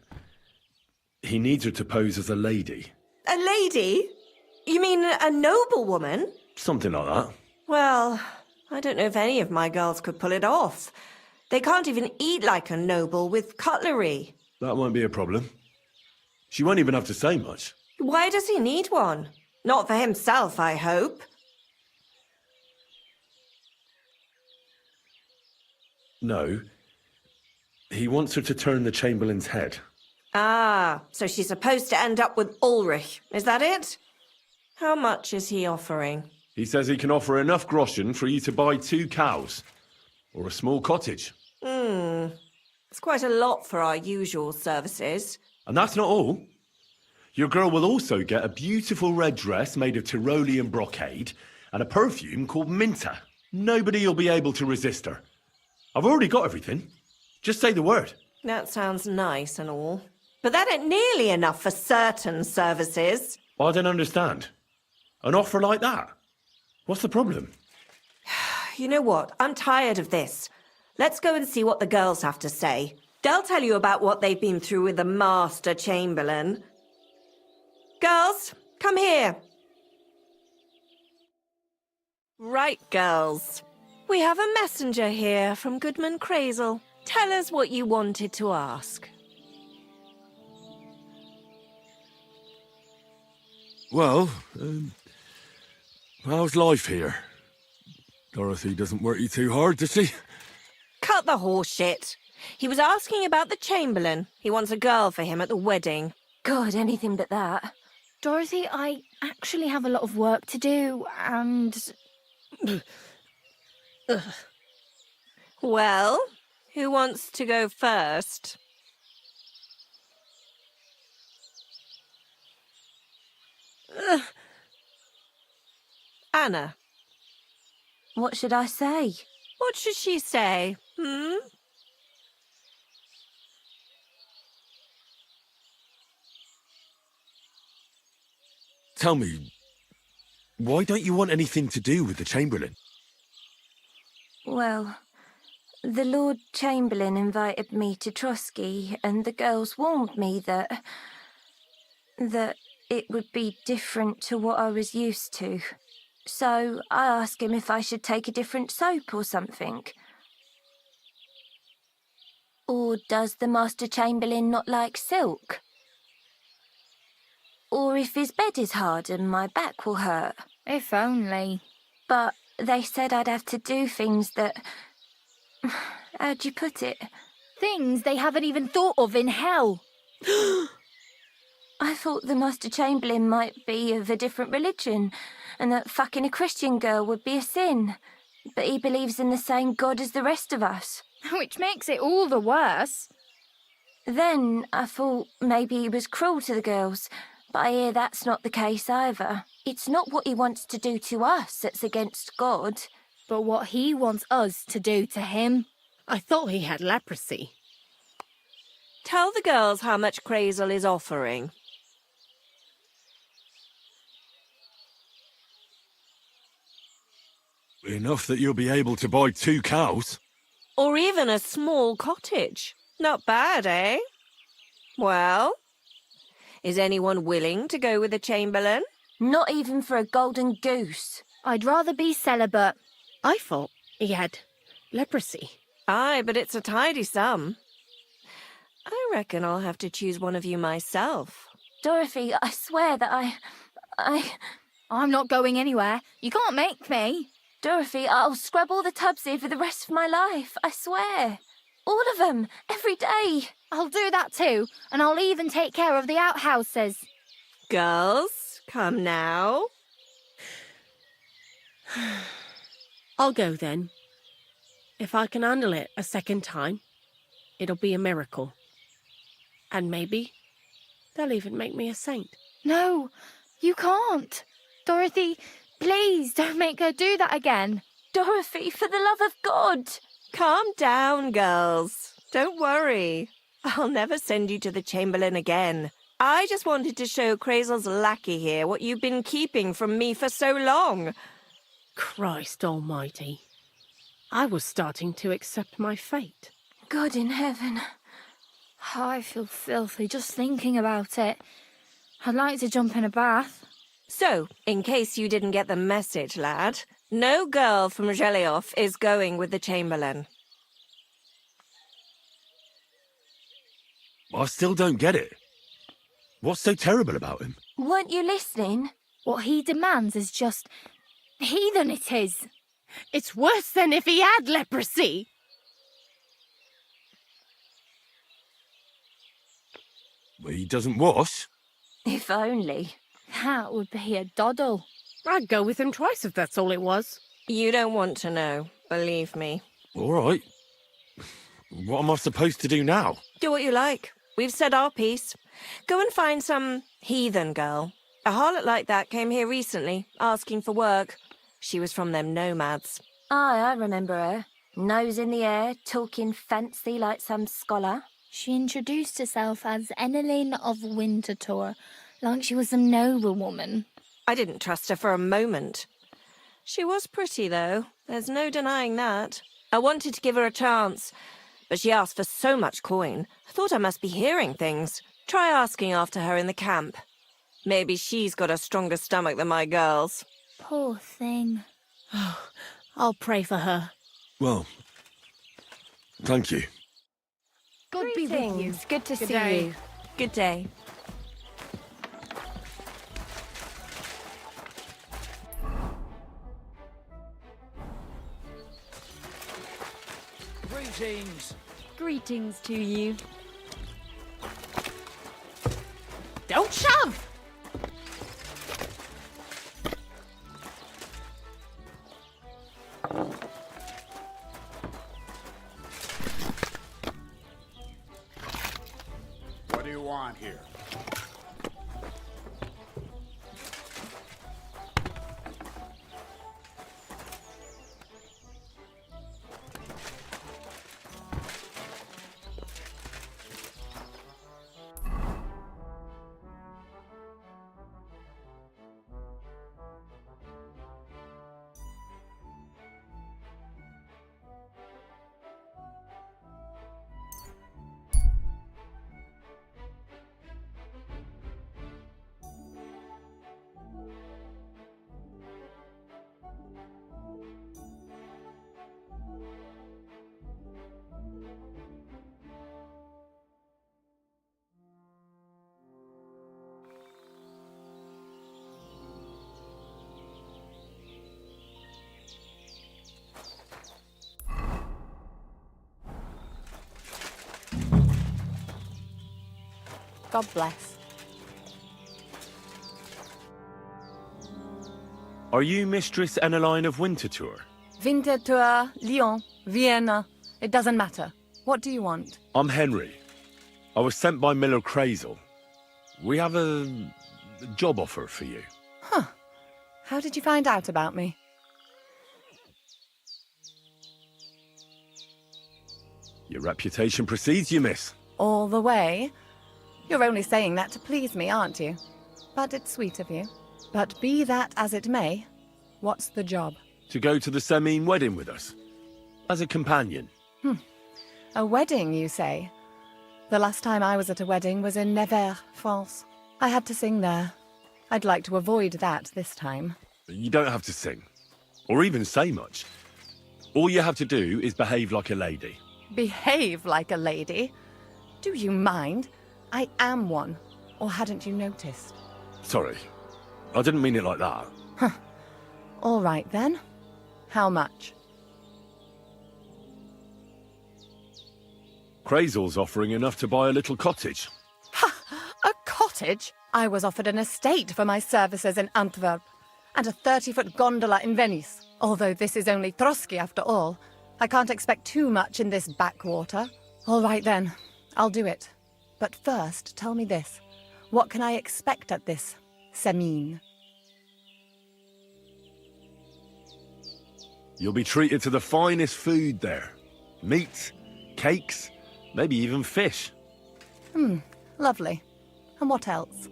He needs her to pose as a lady. A lady? You mean a noblewoman? Something like that. Well, I don't know if any of my girls could pull it off. They can't even eat like a noble with cutlery. That won't be a problem. She won't even have to say much. Why does he need one? Not for himself, I hope. No. He wants her to turn the Chamberlain's head. Ah, so she's supposed to end up with Ulrich. Is that it? How much is he offering? He says he can offer enough groschen for you to buy 2 cows. Or a small cottage. It's quite a lot for our usual services. And that's not all. Your girl will also get a beautiful red dress made of Tyrolean brocade and a perfume called Minter. Nobody will be able to resist her. I've already got everything. Just say the word. That sounds nice and all. But that ain't nearly enough for certain services. I don't understand. An offer like that? What's the problem? You know what? I'm tired of this. Let's go and see what the girls have to say. They'll tell you about what they've been through with the Master Chamberlain. Girls, come here. Right, girls. We have a messenger here from Goodman Crazel. Tell us what you wanted to ask. Well, how's life here? Dorothy doesn't work you too hard, does she? Cut the horse shit. He was asking about the Chamberlain. He wants a girl for him at the wedding. God, anything but that. Dorothy, I actually have a lot of work to do, and... Well, who wants to go first? Anna. What should I say? What should she say? Tell me, why don't you want anything to do with the Chamberlain? Well, the Lord Chamberlain invited me to Trotsky, and the girls warned me that it would be different to what I was used to. So I asked him if I should take a different soap or something. Or does the Master Chamberlain not like silk? Or if his bed is hard and my back will hurt. If only. But they said I'd have to do things that... How'd you put it? Things they haven't even thought of in hell. I thought the Master Chamberlain might be of a different religion, and that fucking a Christian girl would be a sin. But he believes in the same God as the rest of us. Which makes it all the worse. Then I thought maybe he was cruel to the girls, but I hear that's not the case either. It's not what he wants to do to us that's against God. But what he wants us to do to him. I thought he had leprosy. Tell the girls how much Crazel is offering. Enough that you'll be able to buy 2 cows. Or even a small cottage. Not bad, eh? Well, is anyone willing to go with the Chamberlain? Not even for a golden goose. I'd rather be celibate. I thought he had leprosy. Aye, but it's a tidy sum. I reckon I'll have to choose one of you myself. Dorothy, I swear that I'm not going anywhere. You can't make me. Dorothy, I'll scrub all the tubs here for the rest of my life, I swear. All of them, every day. I'll do that too, and I'll even take care of the outhouses. Girls, come now. I'll go then. If I can handle it a second time, it'll be a miracle. And maybe they'll even make me a saint. No, you can't. Dorothy, please don't make her do that again. Dorothy, for the love of God. Calm down, girls. Don't worry. I'll never send you to the Chamberlain again. I just wanted to show Crazel's lackey here what you've been keeping from me for so long. Christ almighty. I was starting to accept my fate. God in heaven. Oh, I feel filthy just thinking about it. I'd like to jump in a bath. So, in case you didn't get the message, lad, no girl from Zhelioff is going with the Chamberlain. I still don't get it. What's so terrible about him? Weren't you listening? What he demands is just... heathen it is. It's worse than if he had leprosy. He doesn't wash? If only. That would be a doddle. I'd go with him twice if that's all it was. You don't want to know, believe me. All right. What am I supposed to do now? Do what you like. We've said our piece. Go and find some heathen girl. A harlot like that came here recently, asking for work. She was from them nomads. Aye, I remember her. Nose in the air, talking fancy like some scholar. She introduced herself as Enneline of Winterthur, like she was some noblewoman. I didn't trust her for a moment. She was pretty, though. There's no denying that. I wanted to give her a chance, but she asked for so much coin. I thought I must be hearing things. Try asking after her in the camp. Maybe she's got a stronger stomach than my girls. Poor thing. Oh, I'll pray for her. Well, thank you. God be with you. Good to see day. you. Good day. Greetings. Greetings to you. Don't shove! What do you want here? God bless. Are you Mistress Eneline of Winterthur? Winterthur, Lyon, Vienna. It doesn't matter. What do you want? I'm Henry. I was sent by Miller Crazel. We have a job offer for you. Huh. How did you find out about me? Your reputation precedes you, miss. All the way? You're only saying that to please me, aren't you? But it's sweet of you. But be that as it may, what's the job? To go to the Semine wedding with us. As a companion. A wedding, you say? The last time I was at a wedding was in Nevers, France. I had to sing there. I'd like to avoid that this time. You don't have to sing. Or even say much. All you have to do is behave like a lady. Behave like a lady? Do you mind? I am one. Or hadn't you noticed? Sorry. I didn't mean it like that. All right, then. How much? Crazel's offering enough to buy a little cottage. A cottage? I was offered an estate for my services in Antwerp, and a 30-foot gondola in Venice. Although this is only Trotsky after all, I can't expect too much in this backwater. All right then, I'll do it. But first, tell me this. What can I expect at this Semine? You'll be treated to the finest food there. Meats, cakes, maybe even fish. Lovely. And what else?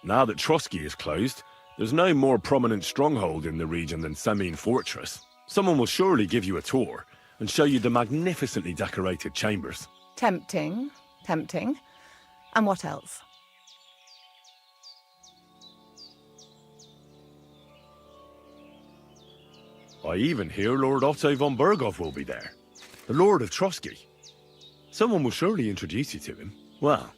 Now that Trotsky is closed, there's no more prominent stronghold in the region than Semine Fortress. Someone will surely give you a tour and show you the magnificently decorated chambers. Tempting. Tempting. And what else? I even hear Lord Otto von Berghoff will be there. The Lord of Trotsky. Someone will surely introduce you to him. Well,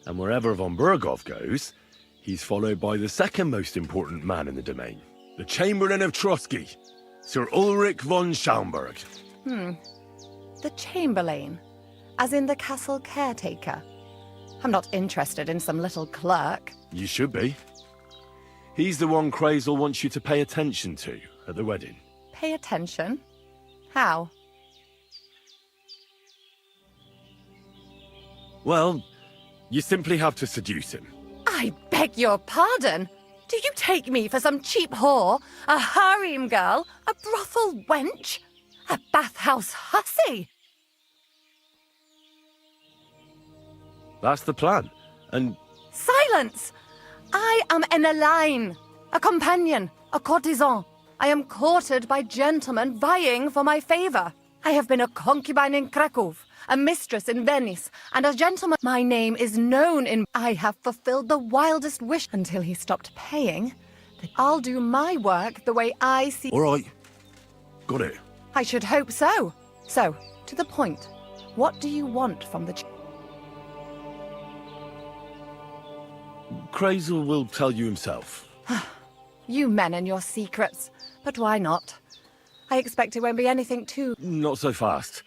and wherever von Berghoff goes, he's followed by the second most important man in the domain. The Chamberlain of Trotsky, Sir Ulrich von Schaumburg. The Chamberlain. As in the castle caretaker. I'm not interested in some little clerk. You should be. He's the one Crazel wants you to pay attention to at the wedding. Pay attention? How? Well, you simply have to seduce him. I beg your pardon? Do you take me for some cheap whore? A harem girl? A brothel wench? A bathhouse hussy? That's the plan. And Silence! I am Eneline, a companion, a courtesan. I am courted by gentlemen vying for my favor. I have been a concubine in Krakow, a mistress in Venice, and a gentleman. My name is known in... I have fulfilled the wildest wish until he stopped paying. I'll do my work the way I see... all right. Got it. I should hope so. So, to the point. What do you want from the... Crazel will tell you himself. You men and your secrets. But why not? I expect it won't be anything too... Not so fast.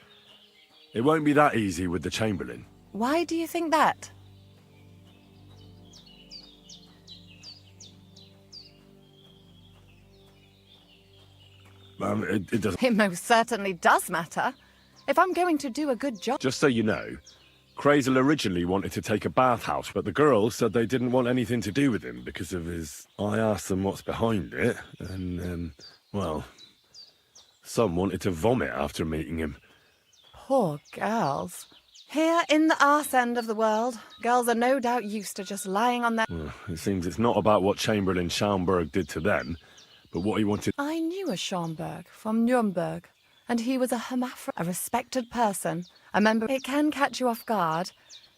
It won't be that easy with the Chamberlain. Why do you think that? It doesn't... It most certainly does matter. If I'm going to do a good job... Just so you know, Crazel originally wanted to take a bathhouse, but the girls said they didn't want anything to do with him because of his... I asked them what's behind it, and, well, some wanted to vomit after meeting him. Poor girls. Here in the arse end of the world, girls are no doubt used to just lying on their... Well, it seems it's not about what Chamberlain Schaumburg did to them, but what he wanted... I knew a Schaumburg from Nuremberg, and he was a hermaphrodite, a respected person, a member... It can catch you off guard,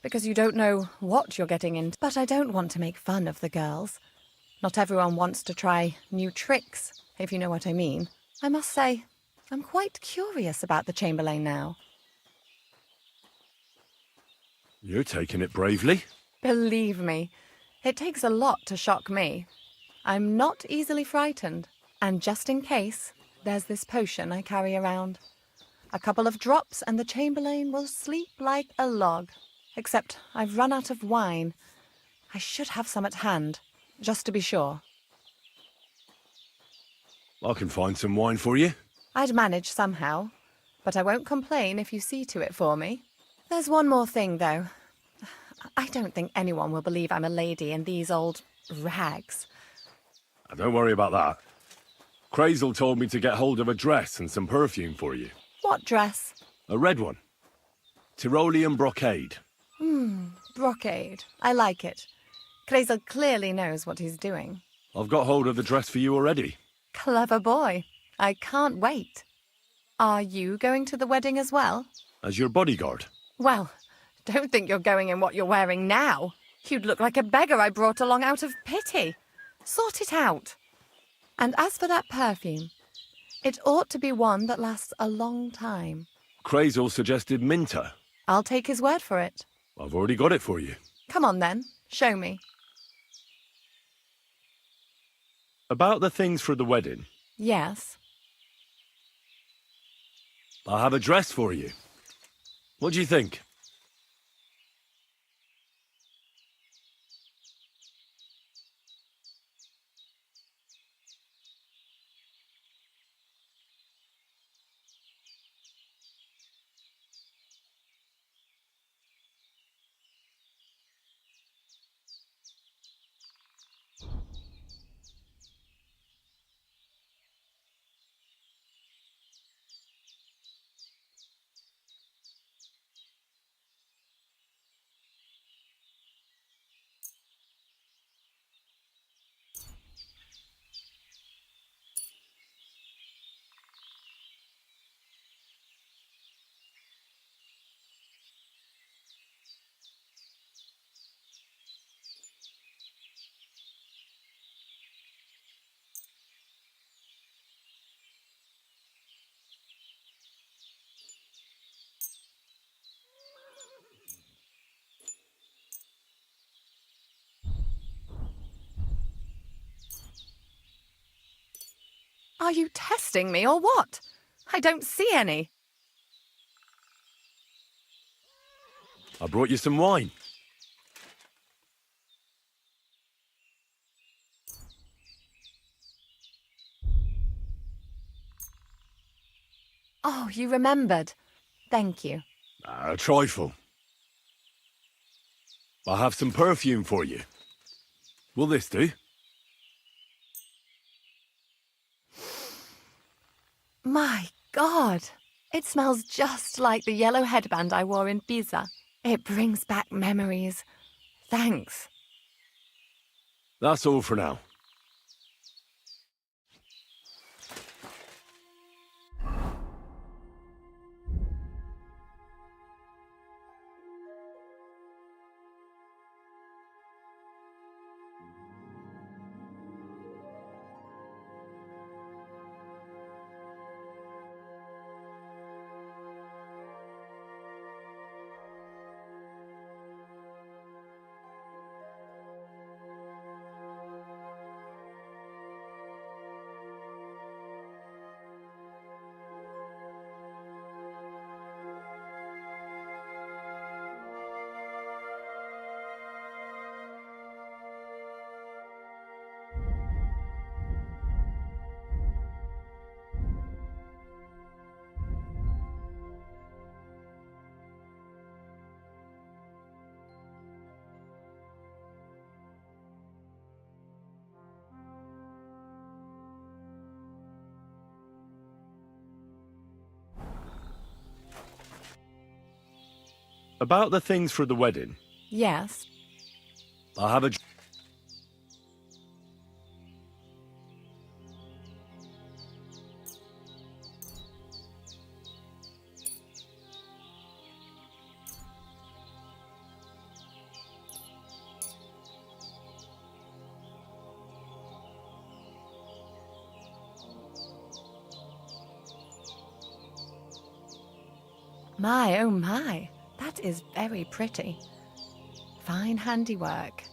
because you don't know what you're getting into. But I don't want to make fun of the girls. Not everyone wants to try new tricks, if you know what I mean. I must say, I'm quite curious about the Chamberlain now. You're taking it bravely. Believe me, it takes a lot to shock me. I'm not easily frightened, and just in case, there's this potion I carry around. A couple of drops and the Chamberlain will sleep like a log. Except I've run out of wine. I should have some at hand, just to be sure. I can find some wine for you. I'd manage somehow, but I won't complain if you see to it for me. There's one more thing, though. I don't think anyone will believe I'm a lady in these old rags. Don't worry about that. Crazel told me to get hold of a dress and some perfume for you. What dress? A red one. Tyrolean brocade. Brocade. I like it. Crazel clearly knows what he's doing. I've got hold of the dress for you already. Clever boy. I can't wait. Are you going to the wedding as well? As your bodyguard. Well, don't think you're going in what you're wearing now. You'd look like a beggar I brought along out of pity. Sort it out. And as for that perfume, it ought to be one that lasts a long time. Crazel suggested Minter. I'll take his word for it. I've already got it for you. Come on then, show me. About the things for the wedding, Yes. I have a dress for you. What do you think? Are you testing me or what? I don't see any. I brought you some wine. Oh, you remembered. Thank you. A trifle. I have some perfume for you. Will this do? My God! It smells just like the yellow headband I wore in Pisa. It brings back memories. Thanks. That's all for now. About the things for the wedding, Yes. I have a... My, oh my. That is very pretty. Fine handiwork.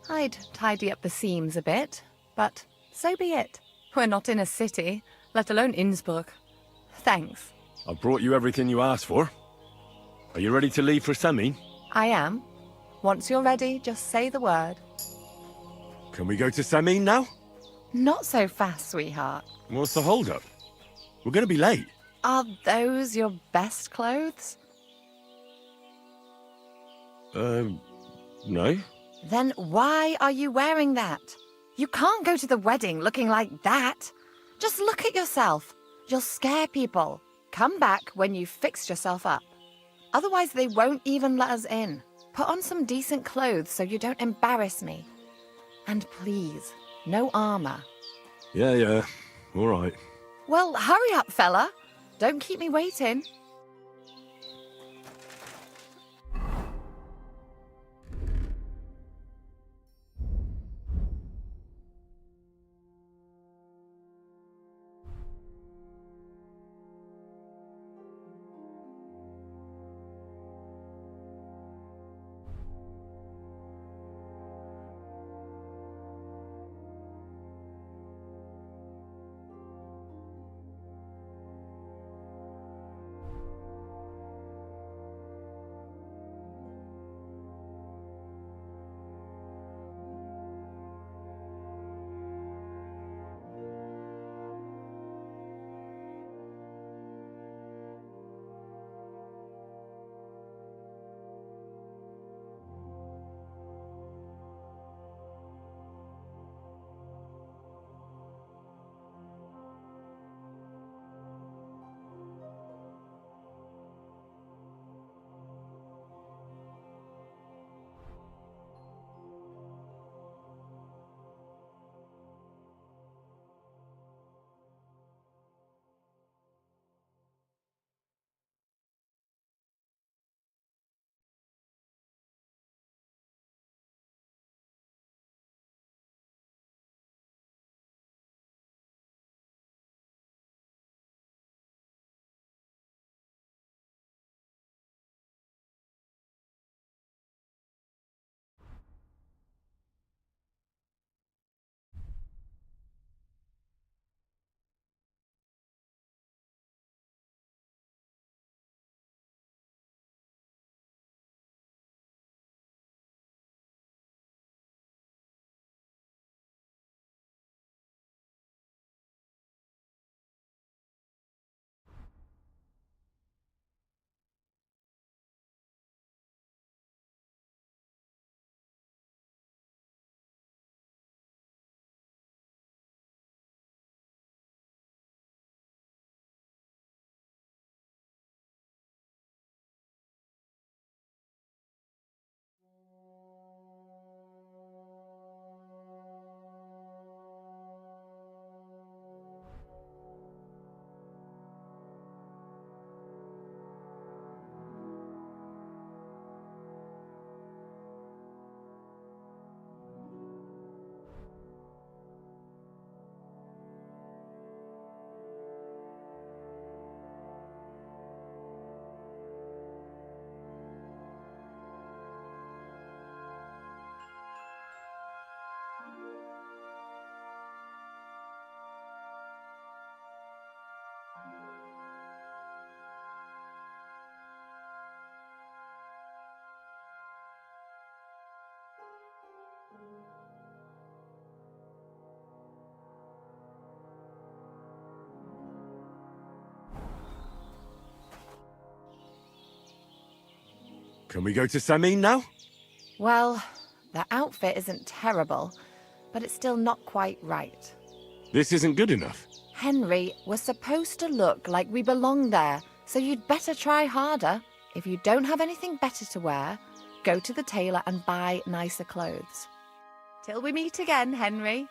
I'd tidy up the seams a bit, but so be it. We're not in a city, let alone Innsbruck. Thanks. I've brought you everything you asked for. Are you ready to leave for Semi? I am. Once you're ready, just say the word. Can we go to Semi now? Not so fast, sweetheart. What's the hold-up? We're going to be late. Are those your best clothes? No. Then why are you wearing that? You can't go to the wedding looking like that. Just look at yourself. You'll scare people. Come back when you've fixed yourself up. Otherwise, they won't even let us in. Put on some decent clothes so you don't embarrass me. And please, no armor. Yeah. All right. Well, hurry up, fella. Don't keep me waiting. Can we go to Semi now? Well, the outfit isn't terrible, but it's still not quite right. This isn't good enough. Henry, we're supposed to look like we belong there, so you'd better try harder. If you don't have anything better to wear, go to the tailor and buy nicer clothes. Till we meet again, Henry.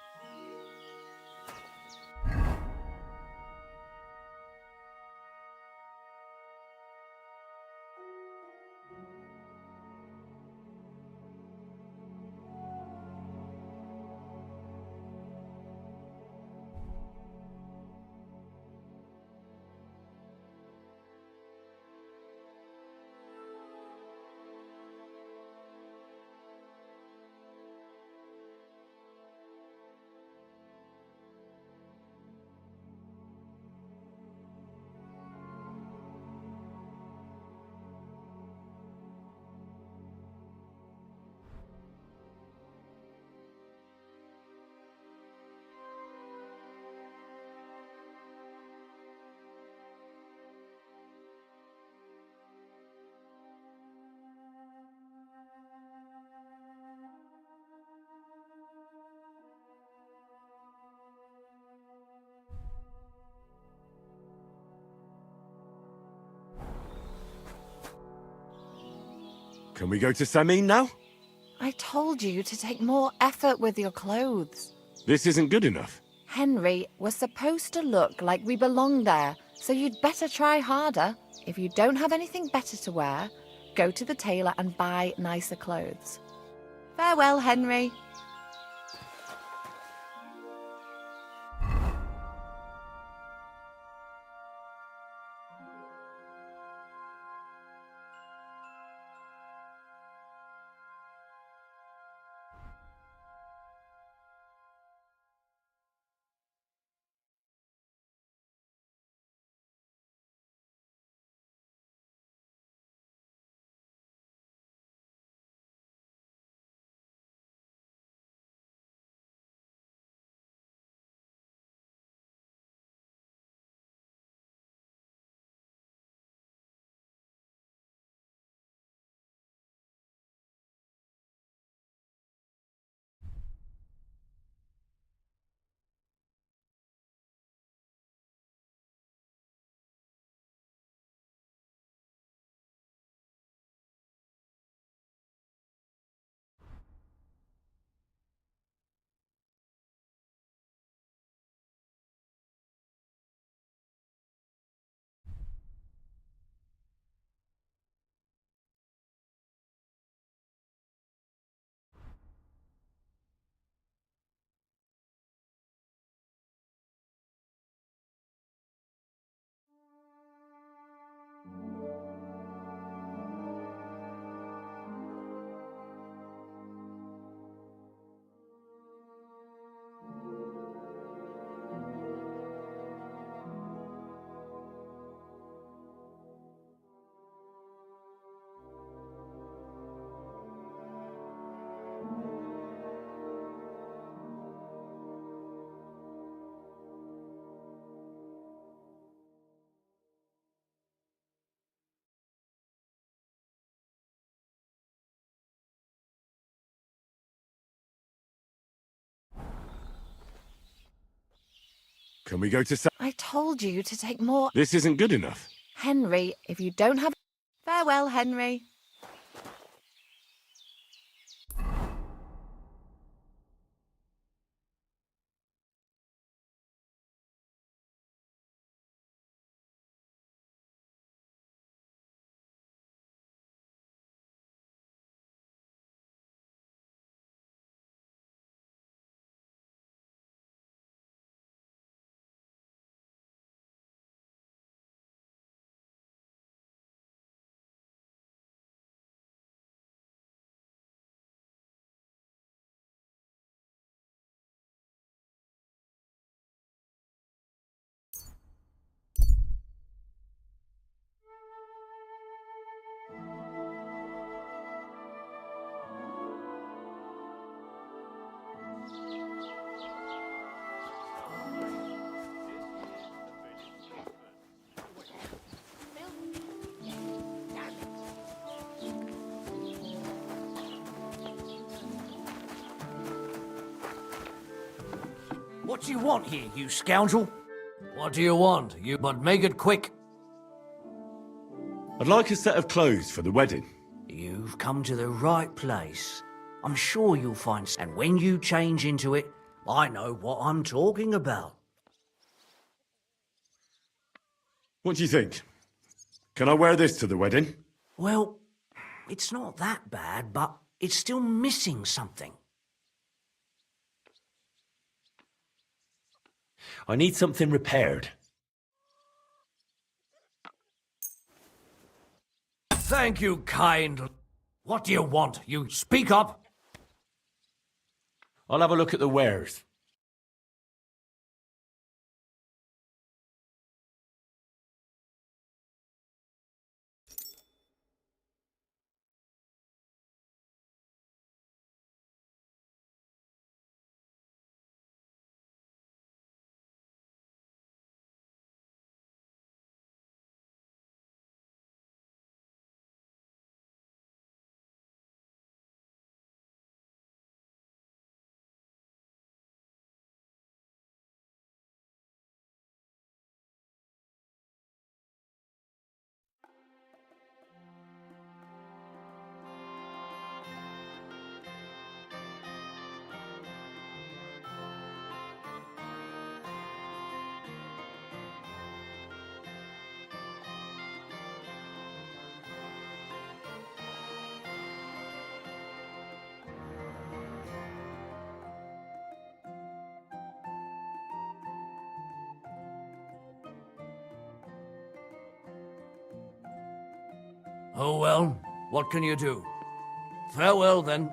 Can we go to Samin now? I told you to take more effort with your clothes. This isn't good enough. Henry, we're supposed to look like we belong there, so you'd better try harder. If you don't have anything better to wear, go to the tailor and buy nicer clothes. Farewell, Henry. Can we go to Sa- I told you to take more... This isn't good enough. Henry, if you don't have... Farewell, Henry. What do you want here, you scoundrel? What do you want? But make it quick. I'd like a set of clothes for the wedding. You've come to the right place. I'm sure you'll find... And when you change into it, I know what I'm talking about. What do you think? Can I wear this to the wedding? Well, it's not that bad, but it's still missing something. I need something repaired. Thank you, kind. What do you want? You speak up. I'll have a look at the wares. Oh well, what can you do? Farewell then.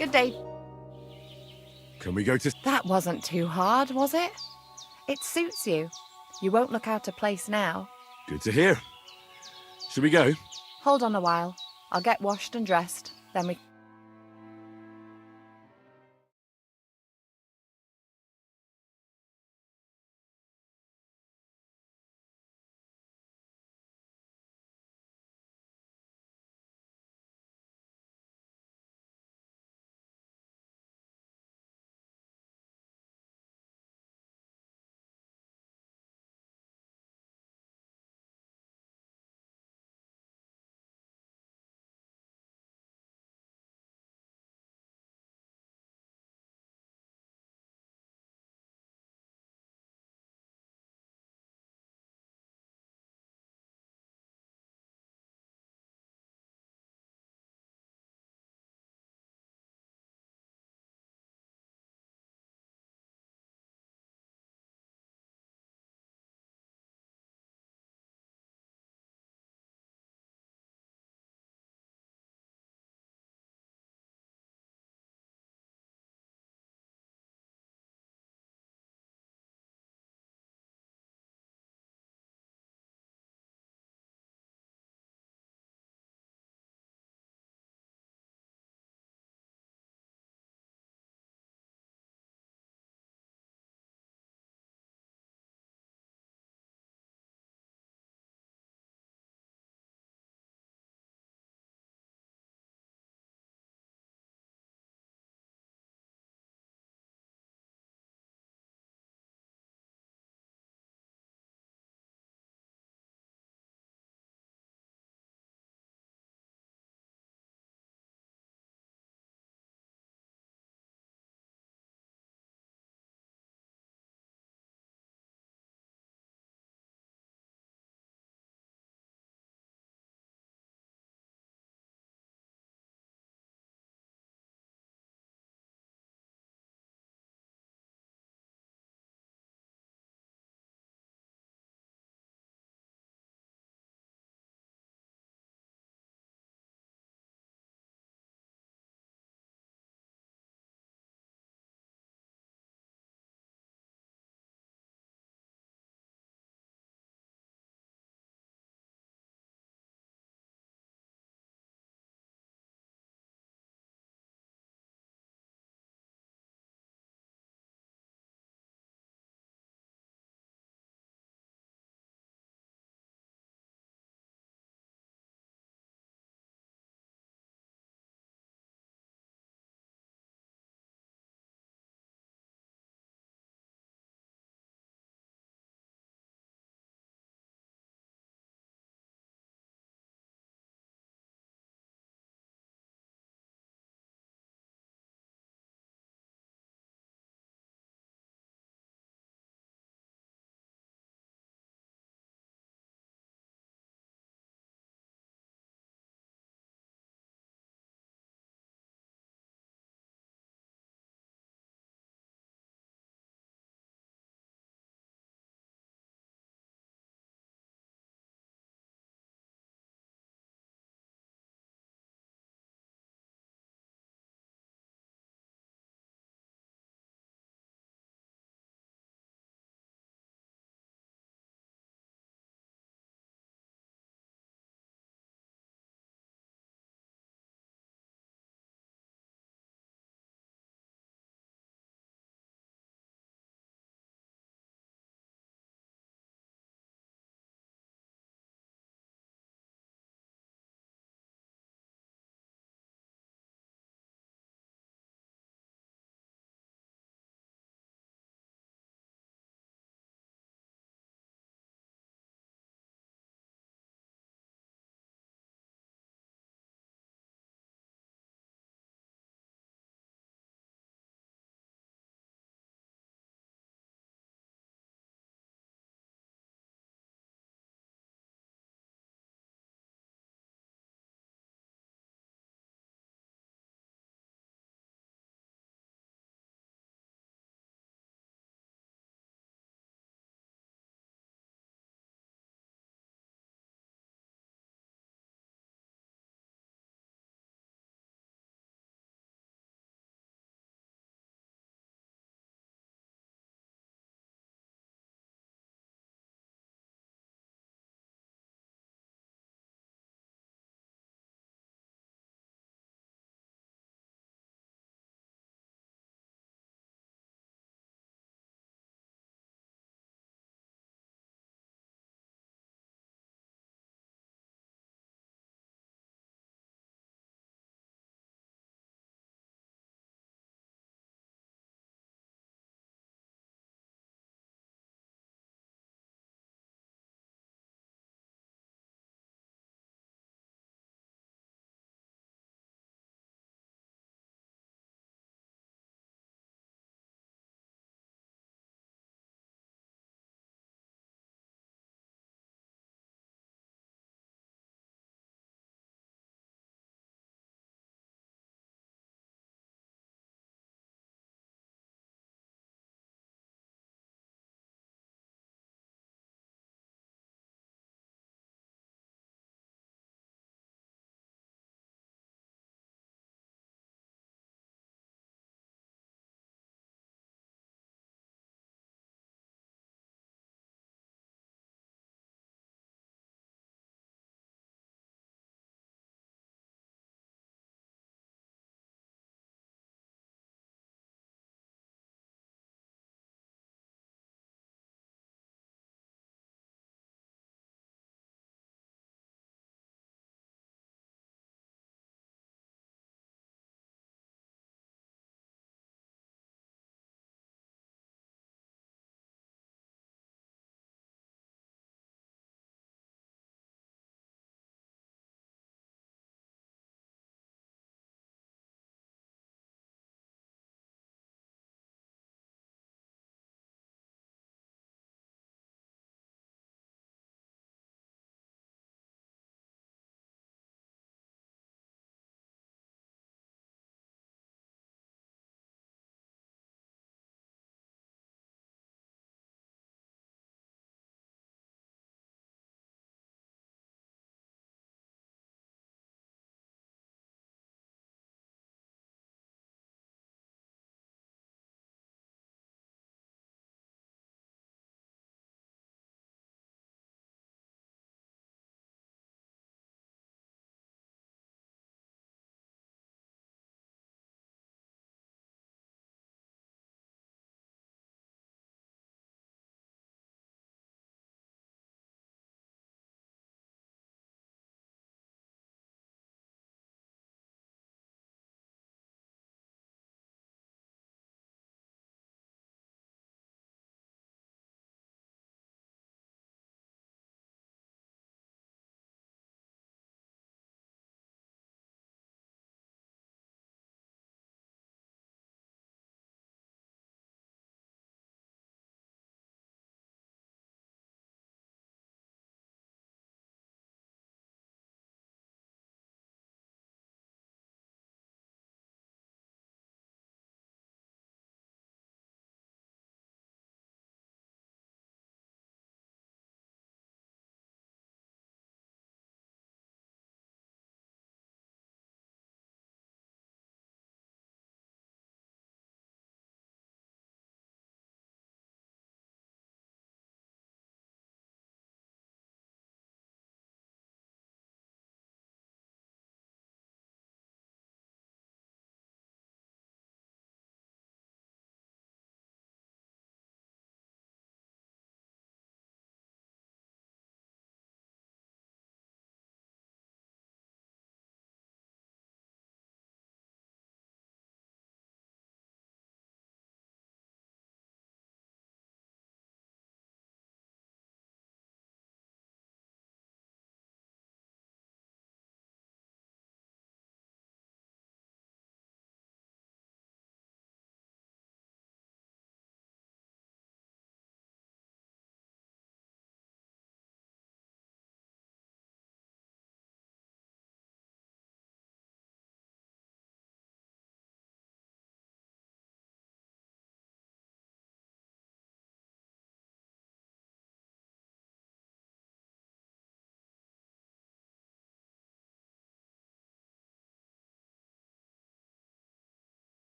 Good day. Can we go to... That wasn't too hard, was it? It suits you. You won't look out of place now. Good to hear. Should we go? Hold on a while. I'll get washed and dressed, then we...